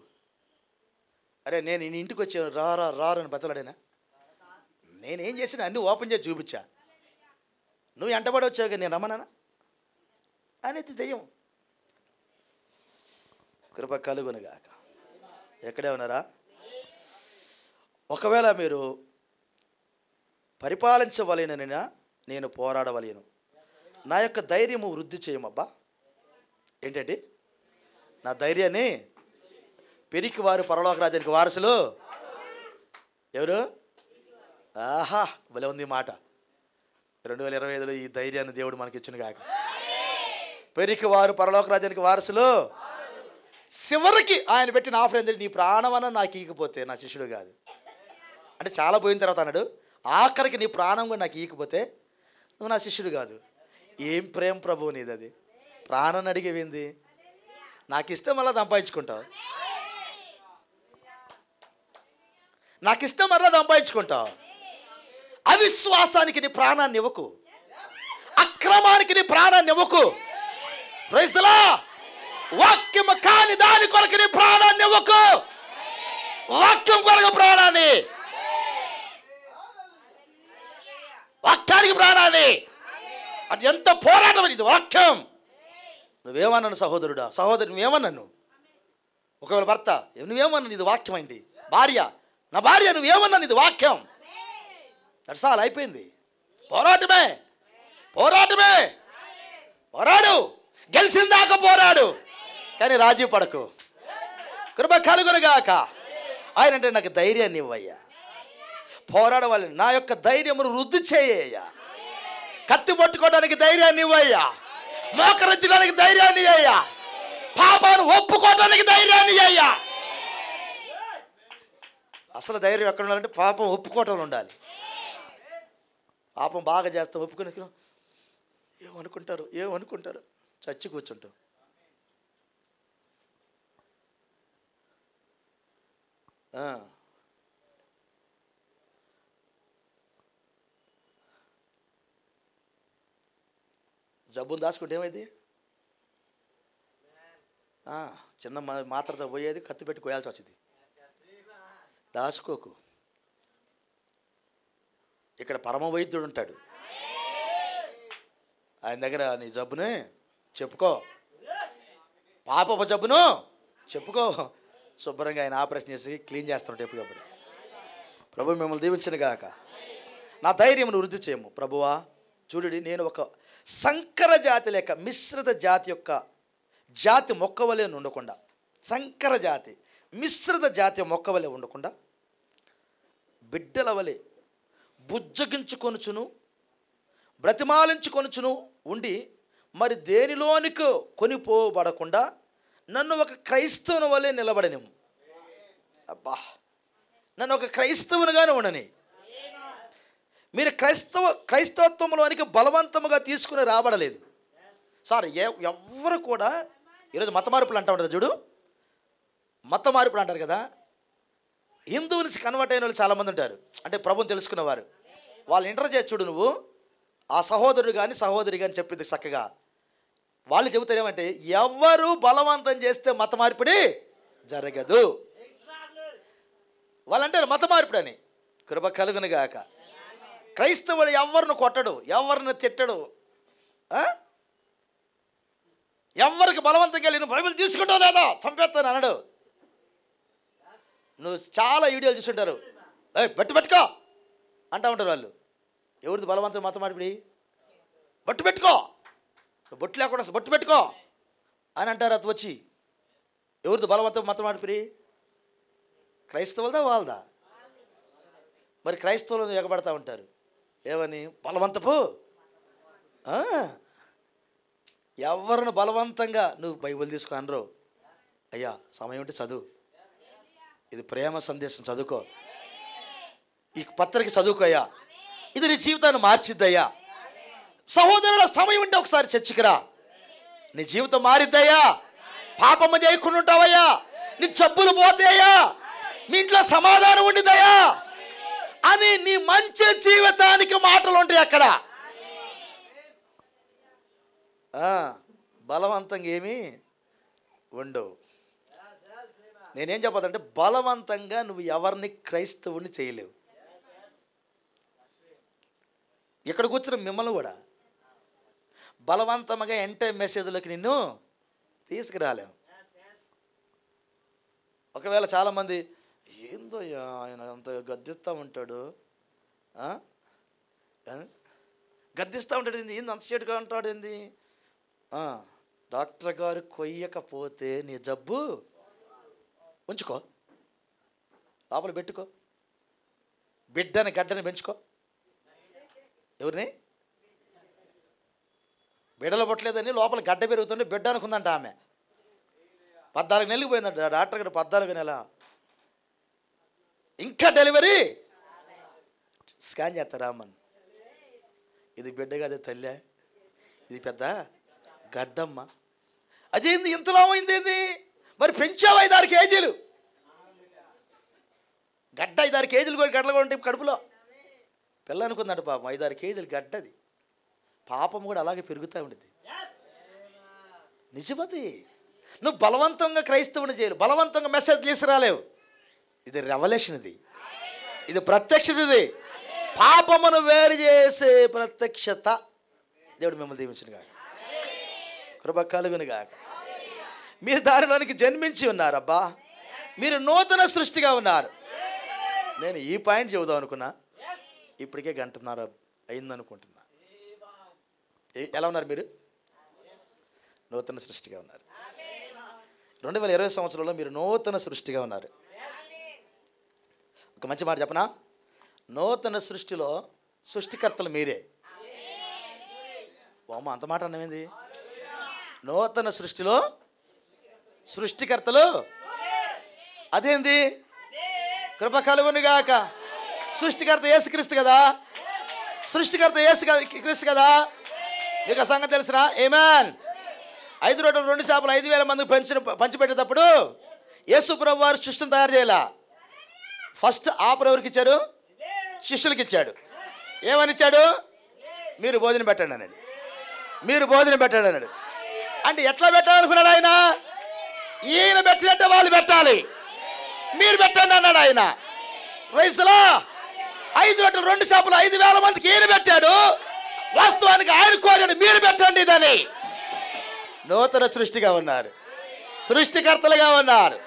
Speaker 1: అరే నేను నీ ఇంటికి వచ్చాను, రారని బతలాడేనా? నేనేం చేసినా అన్నీ ఓపెన్ చేసి చూపించా. నువ్వు ఎంటబడి వచ్చావు, నేను రమ్మనా అనేది దెయ్యం. కృప కలుగునుగాక. ఎక్కడే ఉన్నారా? ఒకవేళ మీరు పరిపాలించవలెనైనా నేను పోరాడవలేను, నా యొక్క ధైర్యము వృద్ధి చేయమబ్బా. ఏంటంటే నా ధైర్యాన్ని పెరికి వారు పరలోక రాజ్యానికి వారసులు. ఎవరు? ఆహా, భలే ఉంది మాట. 2025లో ఈ ధైర్యాన్ని దేవుడు మనకి ఇచ్చిన గాక. పెరికి వారు పరలోక రాజ్యానికి వారసులు. చివరికి ఆయన పెట్టిన ఆఫర్ ఏంటంటే, నీ ప్రాణమన్న నాకు ఈకపోతే నా శిష్యుడు కాదు అంటే. చాలా పోయిన తర్వాత అన్నాడు, ఆఖరికి నీ ప్రాణం కూడా నాకు ఈకపోతే నువ్వు నా శిష్యుడు కాదు. ఏం ప్రేమ ప్రభువు నీది! అది ప్రాణాన్ని అడిగేవింది. నాకు ఇస్తే మళ్ళీ సంపాదించుకుంటావు, నాకు ఇస్తే మళ్ళీ సంపాదించుకుంటావు. అవిశ్వాసానికి నీ ప్రాణాన్ని ఇవ్వకు, అక్రమానికి నీ ప్రాణాన్ని ఇవ్వకు. Praise the lord. వాక్యము కాని దాని కొరకు నీ ప్రాణాన్ని ఇవ్వకు. వాక్యం కొరకు ప్రాణాన్ని, వాక్యానికి ప్రాణాన్ని. అది ఎంత పోరాటం ఇది వాక్యం. నువ్వేమన్నాను సహోదరుడా, సహోదరు నువ్వేమన్నాను? ఒకవేళ భర్త నువ్వేమన్నాను? ఇది వాక్యం అయింది. భార్య, నా భార్య నువ్వేమన్నాను? ఇది వాక్యం. దర్శాలు అయిపోయింది. పోరాటమే, పోరాటమే. పోరాడు, గెలిచిందాక పోరాడు, కానీ రాజీ పడకు. కృప కలుగునుగాక. ఆయన అంటే నాకు ధైర్యాన్ని ఇవ్వయ్యా, పోరాడవాలి. నా యొక్క ధైర్యమును వృద్ధి చేయ్యా. కత్తి పట్టుకోవడానికి ధైర్యాన్ని ఇవ్వయ్యా, మోకరించడానికి ధైర్యాన్ని అయ్యా, పాపాన్ని ఒప్పుకోవడానికి ధైర్యాన్ని అయ్యా. అసలు ధైర్యం ఎక్కడ ఉండాలంటే పాపం ఒప్పుకోవటంలో ఉండాలి. పాపం బాగా చేస్తాం, ఒప్పుకుని ఏమనుకుంటారు ఏమనుకుంటారు చచ్చి కూర్చుంటాం. జబ్బును దాచుకుంటే ఏమైంది? చిన్న మాత్రతో పోయేది, కత్తి పెట్టి కోయాల్సి వచ్చింది. దాచుకోకు. ఇక్కడ పరమ వైద్యుడు ఉంటాడు, ఆయన దగ్గర నీ జబ్బుని చెప్పుకో, పాపపు జబ్బును చెప్పుకో. శుభ్రంగా ఆయన ఆపరేషన్ చేసి క్లీన్ చేస్తుంటే ఎప్పటికప్పుడు. ప్రభు మిమ్మల్ని దీవించిన గాక. నా ధైర్యమును వృద్ధి చేయము ప్రభువా. చూడండి, నేను ఒక సంకర జాతి లేక మిశ్రిత జాతి యొక్క జాతి మొక్కవలే ఉండకుండా, సంకర జాతి మిశ్రిత జాతి మొక్కవలే ఉండకుండా, బిడ్డల వలె బుజ్జగించుకొనుచును బ్రతిమాలించుకొనుచును ఉండి, మరి దేనిలోనికి కొనిపోబడకుండా నన్ను ఒక క్రైస్తవుని వలె నిలబడనిము. అబ్బా, నన్ను ఒక క్రైస్తవునిగానే ఉండని. మీరు క్రైస్తవత్వంలోనికి బలవంతముగా తీసుకుని రాబడలేదు. సార్ ఎవ్వరు కూడా ఈరోజు మత మార్పులు అంటూ ఉంటారు చూడు, మత మార్పులు అంటారు కదా. హిందువు నుంచి కన్వర్ట్ అయిన వాళ్ళు చాలామంది ఉంటారు, అంటే ప్రభుని తెలుసుకున్నవారు. వాళ్ళు ఇంటర్ చేసి చూడు, నువ్వు ఆ సహోదరుడు కానీ సహోదరి కానీ చెప్పింది చక్కగా. వాళ్ళు చెబుతారు ఏమంటే, ఎవరు బలవంతం చేస్తే మత మార్పిడి జరగదు. వాళ్ళు అంటారు మత మార్పిడి అని. కృప కలుగును గాక. క్రైస్తవుడు ఎవరిని కొట్టడు, ఎవరిని తిట్టడు, ఎవరికి బలవంతంగా వెళ్ళి నువ్వు బైబిల్ తీసుకుంటావు లేదా చంపేస్తాను అనడు. నువ్వు చాలా వీడియోలు చూస్తుంటారు, బట్టు పెట్టుకో అంటూ ఉంటారు వాళ్ళు. ఎవరిది బలవంతం మత మార్పిడి? బట్టు పెట్టుకో, బొట్టు లేకుండా బొట్టు పెట్టుకో అని అంటారు. అది వచ్చి ఎవరిది బలవంతం మత మార్పిడి? క్రైస్తవులదా వాళ్ళదా? మరి క్రైస్తవులను ఎగబడతా ఉంటారు ఏమని? బలవంతపు. ఎవరిని బలవంతంగా నువ్వు బైబిల్ తీసుకో అనరు. అయ్యా సమయం ఉంటే చదువు, ఇది ప్రేమ సందేశం చదువుకో, ఈ పత్రిక చదువుకో అయ్యా, ఇది నీ జీవితాన్ని మార్చిద్దయ్యా. సహోదరుడు సమయం ఉంటే ఒకసారి చర్చికి రా, నీ జీవితం మారిద్దయ్యా. పాపము చేయకుండా ఉంటావయ్యా, నీ జబ్బులు పోతాయ్యా, మీ ఇంట్లో సమాధానం ఉండిద్దయ్యా అని నీ మంచి జీవితానికి మాటలు ఉంటాయి అక్కడ. బలవంతంగా ఏమీ ఉండవు. నేనేం చెప్పదంటే, బలవంతంగా నువ్వు ఎవరిని క్రైస్తవుని చేయలేవు. ఇక్కడ కూర్చున్న మిమ్మల్ని కూడా బలవంతంగా ఎంటే మెసేజ్లోకి నిన్ను తీసుకురాలేము. ఒకవేళ చాలామంది ఏందో ఆయన అంత గద్దిస్తూ ఉంటాడు, గద్దిస్తూ ఉంటాడు ఏంది, ఏంది అంత చెడుగా అంటాడు ఏంది. డాక్టర్ గారు కొయ్యకపోతే నీ జబ్బు ఉంచుకో, లోపల పెట్టుకో, బిడ్డని గడ్డని పెంచుకో. ఎవరిని? బిడ్డలు పుట్టలేదని లోపల గడ్డ పెరుగుతుంటే బిడ్డ అనుకుందంట ఆమె. 14 నెలలకు పోయిందంట డాక్టర్ గారు. 14 నెల ఇంకా డెలివరీ స్కాన్ చేస్తారు అమ్మని. ఇది బిడ్డ కాదే తల్లి, ఇది పెద్ద గడ్డమ్మ. అదేంది ఇంతలో అయింది ఏంది? మరి పెంచావు 5-6 కేజీలు గడ్డ. 5-6 కేజీలు కూడా గడ్డలు కూడా ఉంటాయి కడుపులో. పిల్ల అనుకుందంట పాపం, 5-6 కేజీలు గడ్డది. పాపం కూడా అలాగే పెరుగుతూ ఉండేది. నిజమది. నువ్వు బలవంతంగా క్రైస్తవుని చేయలేవు, బలవంతంగా మెసేజ్ తీసుకురాలేవు. ఇది రెవల్యూషన్, ఇది ప్రత్యక్షత, ఇది పాపమును వేరు చేసే ప్రత్యక్షత. దేవుడు మిమ్మల్ని దీవించును గాక, కృప కలుగును గాక. మీరు దానిలోనికి జన్మించి ఉన్నారబ్బా, మీరు నూతన సృష్టిగా ఉన్నారు. నేను ఈ పాయింట్ చెబుదాం అనుకున్నా, ఇప్పటికే 1.5 గంట అయిందనుకుంటున్నా. ఎలా ఉన్నారు మీరు? నూతన సృష్టిగా ఉన్నారు. 2020 సంవత్సరంలో మీరు నూతన సృష్టిగా ఉన్నారు. ఒక మంచి మాట చెప్పనా? నూతన సృష్టిలో సృష్టికర్తలు మీరే. అమ్మ అంత మాట అన్నమేంది? నూతన సృష్టిలో సృష్టికర్తలు అదేంది? కృప కలుగును గాక. సృష్టికర్త యేసుక్రీస్తు కదా, సృష్టికర్త యేసుక్రీస్తు కదా. మీకు సంగతి తెలిసినా? ఆమేన్. 5 రొట్టెలు 2 చేపలు 5,000 మందికి పంచిపెట్టేటప్పుడు యేసు ప్రభు వారు సృష్టిని తయారు చేయాల. ఫస్ట్ ఆఫర్ ఎవరికి ఇచ్చారు? శిష్యులకి ఇచ్చాడు. ఏమని ఇచ్చాడు? మీరు భోజనం పెట్టండి అన్నాడు. మీరు భోజనం పెట్టండి అన్నాడు. అంటే ఎట్లా పెట్టాలనుకున్నాడు ఆయన? ఈయన పెట్టినట్టే వాళ్ళు పెట్టాలి, మీరు పెట్టండి అన్నాడు ఆయన. ప్రైజ్లా. 5 రొట్టెలు 2 చేపలు 5,000 మందికి ఈయన పెట్టాడు. వాస్తవానికి ఆయన కోరాడు, మీరు పెట్టండి ఇదని. నూతన సృష్టిగా ఉన్నారు, సృష్టికర్తలుగా ఉన్నారు,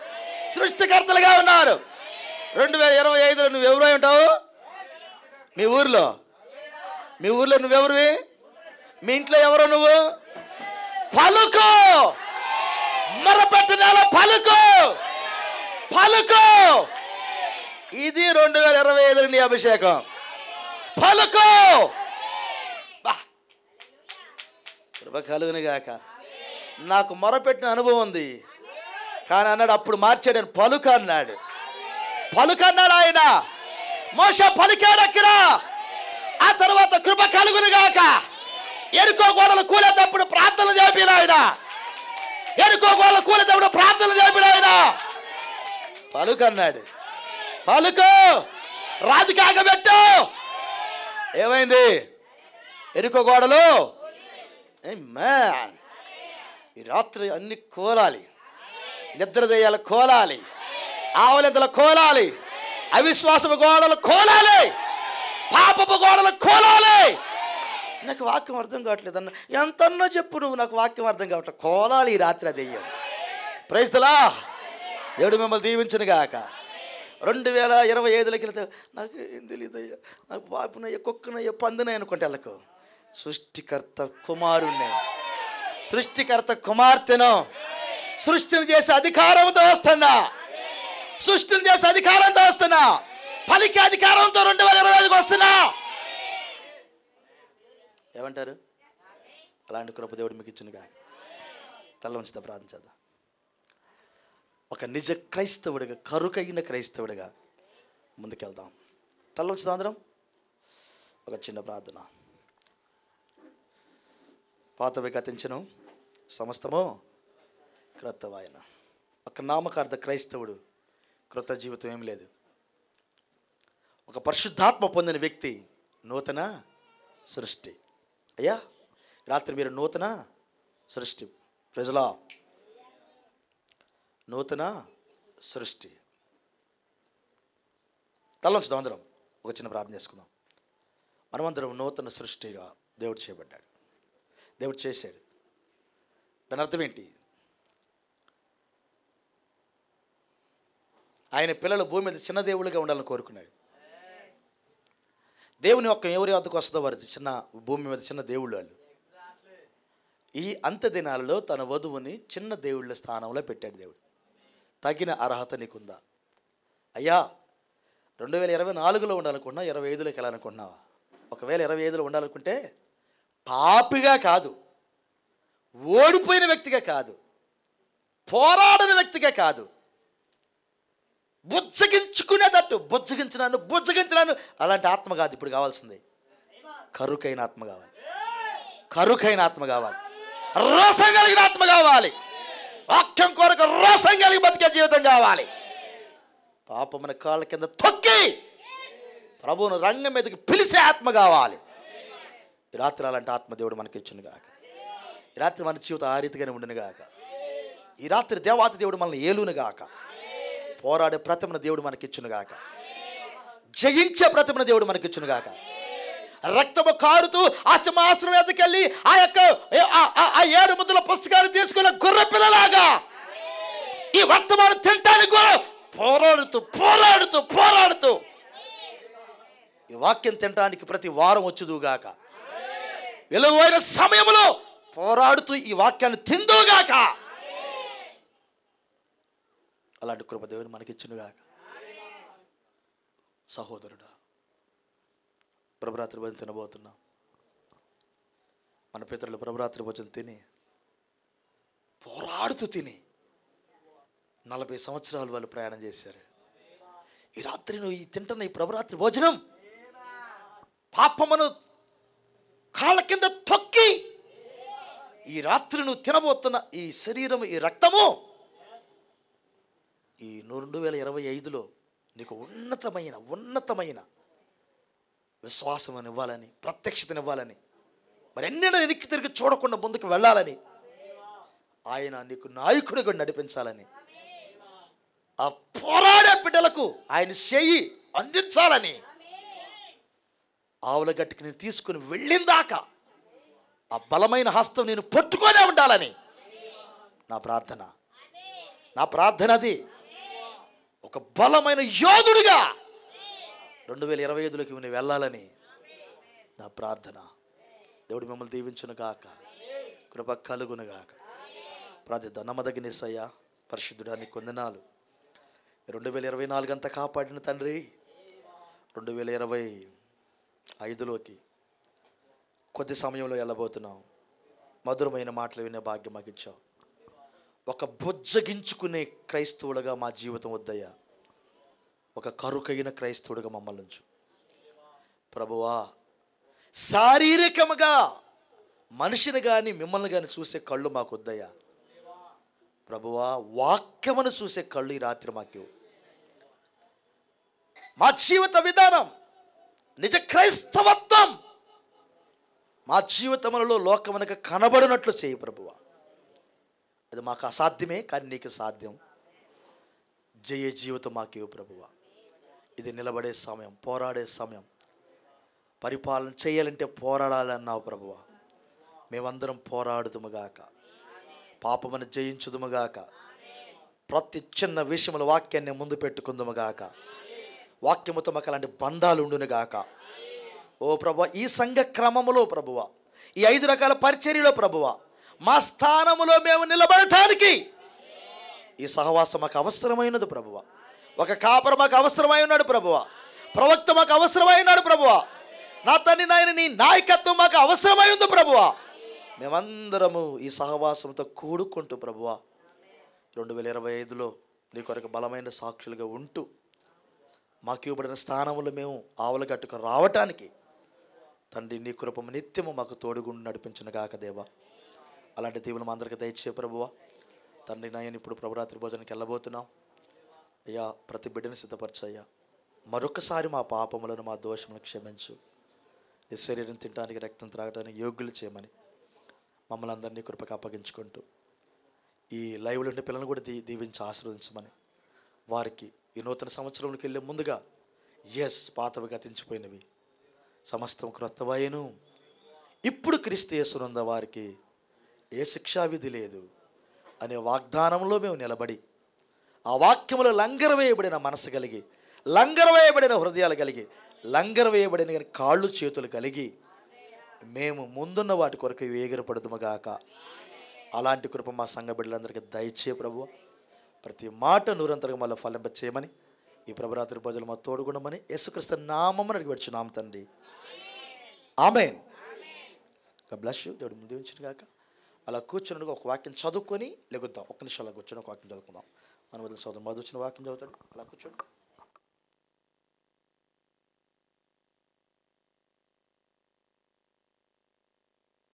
Speaker 1: సృష్టికర్తలుగా ఉన్నారు. 2025లో నువ్వు ఎవరై ఉంటావు? మీ ఊర్లో నువ్వెవరివి? మీ ఇంట్లో ఎవరో నువ్వు? పలుకు, మరపెట్టిన పలుకు, పలుకు. ఇది 2025 నీ అభిషేకం. పలుకు. కృప కలుగును గాక. నాకు మొరపెట్టిన అనుభవం ఉంది, కానీ అన్నాడు, అప్పుడు మార్చాడు, పలుకు అన్నాడు. పలుకు అన్నాడు ఆయన. మోషే పలికాడు అక్కడ. తర్వాత కృప కలుగునుగాక. ఎరుకో గోడలు కూలేటప్పుడు ప్రార్థన చేపిన ఆయన, ఎరుకో గోడలు కూలేటప్పుడు ప్రార్థన చేపిన ఆయన పలుకు అన్నాడు. పలుకు, రాజు కాగబెట్టు. ఏమైంది? ఎరుకో గోడలు. ఆమేన్. ఈ రాత్రి అన్ని కోలాలి. నిద్ర దయ్యాలు కోలాలి, ఆవలింతలు కోలాలి, అవిశ్వాసపు గోడలు కోలాలి, పాపపు గోడలు కోలాలి. నాకు వాక్యం అర్థం కావట్లేదు అన్న, ఎంతన్నా చెప్పు నువ్వు, నాకు వాక్యం అర్థం కావట్లేదు. కోలాలి ఈ రాత్రి ఆ దెయ్యం. Praise the lord. దేవుడు మిమ్మల్ని దీవించును గాక. 2025లోకి వెళ్తే నాకు ఏం తెలియదు అయ్యా, నాకు పాపనయ్యా, కుక్కనయ్యా, పందునయ్య అనుకుంటే వెళ్ళకు. సృష్టికర్త కుమారుణ్ణి, సృష్టికర్త కుమార్తెను, సృష్టిని చేసే అధికారంతో వస్తున్నా, సృష్టిని చేసే అధికారంతో వస్తున్నా, పలికే అధికారంతో 2025కి వస్తున్నా. ఏమంటారు? అలాంటి కృప దేవుడు మీకు ఇచ్చిన కాక. తల ఉంచుతా ప్రార్థన చేద్దాం. ఒక నిజ క్రైస్తవుడిగా, కరుకైన క్రైస్తవుడిగా ముందుకెళ్దాం. తల ఉంచుదాం అందరం. ఒక చిన్న ప్రార్థన. పాతవి గతించను, సమస్తము క్రొత్తవాయన. ఒక నామకార్థ క్రైస్తవుడు, క్రొత్త జీవితం ఏం లేదు. ఒక పరిశుద్ధాత్మ పొందిన వ్యక్తి నూతన సృష్టి. అయ్యా రాత్రి మీరు నూతన సృష్టి. ప్రజలా, నూతన సృష్టి. తలొంచుదాం అందరం. ఒక చిన్న ప్రార్థన చేసుకుందాం. మనమందరం నూతన సృష్టిగా దేవుడు చేయబడ్డాడు, దేవుడు చేశాడు. దాని అర్థం ఏంటి? ఆయన పిల్లలు భూమి మీద చిన్న దేవుళ్ళుగా ఉండాలని కోరుకున్నాడు. దేవుని యొక్క ఎవరి వద్దకు వస్తుందో వారి చిన్న, భూమి మీద చిన్న దేవుళ్ళు వాళ్ళు. ఈ అంత్య దినాలలో తన వధువుని చిన్న దేవుళ్ళ స్థానంలో పెట్టాడు దేవుడు. తగిన అర్హత నీకుందా? అయ్యా 2024లో ఉండాలనుకున్నా, 25లోకి వెళ్ళాలనుకుంటున్నావా? ఒకవేళ 25లో ఉండాలనుకుంటే పాపిగా కాదు, ఓడిపోయిన వ్యక్తిగా కాదు, పోరాడని వ్యక్తిగా కాదు, బుజ్జగించుకునేటట్టు, బుజ్జగించినాను అలాంటి ఆత్మ కాదు ఇప్పుడు కావాల్సింది. కరుకైన ఆత్మ కావాలి, కరుకైన ఆత్మ కావాలి, రసం కలిగిన ఆత్మ కావాలి, వాక్యం కొరకు రసం కలిగి బతికే జీవితం కావాలి. పాపమున కాళ్ళ కింద తొక్కి ప్రభువును రంగం మీదకి పిలిచే ఆత్మ కావాలి. ఈ రాత్రి అలాంటి ఆత్మ దేవుడు మనకి ఇచ్చును గాక. ఈ రాత్రి మన జీవితం ఆ రీతిగానే ఉండును గాక. ఈ రాత్రి దేవాతి దేవుడు మనల్ని ఏలును గాక. పోరాడే ప్రతిమను దేవుడు మనకిచ్చును గాక. జయించే ప్రతిమను దేవుడు మనకిచ్చును గాక. రక్తము కారుతూ ఆ సింహాసనం ఎదుకెళ్ళి ఆ యొక్క ఆ 7 ముద్దుల పుస్తకాన్ని తీసుకున్న గొర్రె పిల్లలాగా ఈ వర్తమానం తింటానికి పోరాడుతూ ఈ వాక్యం తినడానికి ప్రతి వారం వచ్చుదుగాక. వెలువైన సమయంలో పోరాడుతూ ఈ వాక్యాన్ని తిందుగాక. అలాంటి కృప దేవుని మనకిచ్చునుగాక. సహోదరుడా, ప్రభరాత్రి భోజనం తినబోతున్నాం. మన పితరులు ప్రభరాత్రి భోజనం తిని, పోరాడుతూ తిని 40 సంవత్సరాలు వాళ్ళు ప్రయాణం చేశారు. ఈ రాత్రి నువ్వు ఈ తింటున్న ఈ ప్రభరాత్రి భోజనం పాపమును కాళ్ళ కింద తొక్కి ఈ రాత్రి నువ్వు తినబోతున్న ఈ శరీరం, ఈ రక్తము ఈ 2025లో నీకు ఉన్నతమైన విశ్వాసం ఇవ్వాలని, ప్రత్యక్షతనివ్వాలని, మరి ఎన్నడూ వెనక్కి తిరిగి చూడకుండా ముందుకు వెళ్ళాలని, ఆయన నీకు నాయకుడిగా నడిపించాలని, ఆ పోరాడే బిడ్డలకు ఆయన చేయి అందించాలని, ఆవుల గట్టుకు నేను తీసుకుని వెళ్ళిందాకా ఆ బలమైన హస్తం నేను పట్టుకొనే ఉండాలని నా ప్రార్థన అది. ఒక బలమైన యోధుడిగా 2025లోకి నువ్వు వెళ్ళాలని నా ప్రార్థన. దేవుడు మిమ్మల్ని దీవించును గాక, కృప కలుగును గాక. ప్రార్థిద్దాం. నమ్మదగిన యేసయ్యా, పరిశుద్ధుడా, నీకు వందనాలు. 2024 అంతా కాపాడిన తండ్రి, 2025లోకి కొద్ది సమయంలో వెళ్ళబోతున్నాం. మధురమైన మాటలు వినే భాగ్యం మాకు ఇచ్చావు. ఒక బుజ్జగించుకునే క్రైస్తవుడుగా మా జీవితం వద్దయ్యా, ఒక కరుకైన క్రైస్తవుడుగా మమ్మల్ని ఉంచు ప్రభువా. శారీరకముగా మనిషిని కానీ మిమ్మల్ని కానీ చూసే కళ్ళు మాకు వద్దయ్యా ప్రభువా. వాక్యమును చూసే కళ్ళు ఈ రాత్రి మాకు. మా జీవిత విధానం, నిజ క్రైస్తవత్వం మా జీవితములలో లోకమునకు కనబడినట్లు చేయి ప్రభువా. అది మాకు అసాధ్యమే, కానీ నీకు సాధ్యం. జయ జీవితం మాకు ప్రభువా. ఇది నిలబడే సమయం, పోరాడే సమయం. పరిపాలన చేయాలంటే పోరాడాలన్నావు ప్రభువా. మేమందరం పోరాడుదుముగాక, పాపమును జయించుదుముగాక, ప్రతి చిన్న విషయంలో వాక్యాన్ని ముందు పెట్టుకుందుముగాక, వాక్యముతో మాకు అలాంటి బంధాలు ఉండునుగాక. ఓ ప్రభువా, ఈ సంఘ క్రమములో ప్రభువా, ఈ 5 రకాల పరిచర్యలో ప్రభువా, మా స్థానములో మేము నిలబడటానికి ఈ సహవాసం మాకు అవసరమైనది ప్రభువా. ఒక కాపరి మాకు అవసరమై ఉన్నాడు ప్రభువా. ప్రవక్త మాకు అవసరమై ఉన్నాడు ప్రభువా. నా తండ్రి నాయన నీ నాయకత్వం మాకు అవసరమై ఉంది ప్రభువా. మేమందరము ఈ సహవాసంతో కూడుకుంటూ ప్రభువా 2025లో నీ కొరకు బలమైన సాక్షులుగా ఉంటూ మాకు ఇవ్వబడిన స్థానంలో మేము ఆవలగట్టుకు రావటానికి తండ్రి నీ కృపము నిత్యము మాకు తోడుగుండి నడిపించిన గాక దేవా. అలాంటి దీవులు మా అందరికీ దయచే ప్రభువా. తండ్రి నాయన ఇప్పుడు ప్రభురాత్రి భోజనానికి వెళ్ళబోతున్నాం అయ్యా. ప్రతి బిడ్డను సిద్ధపరచయ్యా. మరొకసారి మా పాపములను మా దోషములను క్షమించు. ఈ శరీరం తినడానికి రక్తం త్రాగడానికి యోగ్యులు చేయమని మమ్మల్ని అందరినీ కృపకు అప్పగించుకుంటూ ఈ లైవ్లో ఉండే పిల్లలను కూడా దీవించి ఆశీర్వదించమని, వారికి ఈ నూతన సంవత్సరంలోకి వెళ్ళే ముందుగా పాతవి గతించిపోయినవి సమస్తం క్రొత్తవైను, ఇప్పుడు క్రీస్తు యేసునంద వారికి ఏ శిక్షా విధి లేదు అనే వాగ్దానంలో మేము నిలబడి, ఆ వాక్యములో లంగర వేయబడిన మనసు కలిగి, లంగర వేయబడిన హృదయాలు కలిగి, లంగర వేయబడిన కాళ్ళు చేతులు కలిగి మేము ముందున్న వాటి కొరకు వేగిరపడుదుముగాక. అలాంటి కృప మా సంఘ బిడ్డలందరికీ దయచే ప్రభువా. ప్రతి మాట నూరంతరంగా మళ్ళీ ఫలింప చేయమని, ఈ ప్రభురాత్రి భోజనం మా తోడుగుణమని యేసుక్రీస్తు నామమున అడిగి వచ్చున్నాం తండ్రి. ఆమేన్. God bless you. దేవుడు ముందు ఉంచిన గాక. అలా కూర్చుని ఒక వాక్యం చదువుకొని లెగుద్దాం. ఒక్క నిమిషం అలా కూర్చొని ఒక వాక్యం చదువుకుందాం. మన వదిలి సోదరు మధు వచ్చిన వాక్యం చదువుతాడు. అలా కూర్చోండి.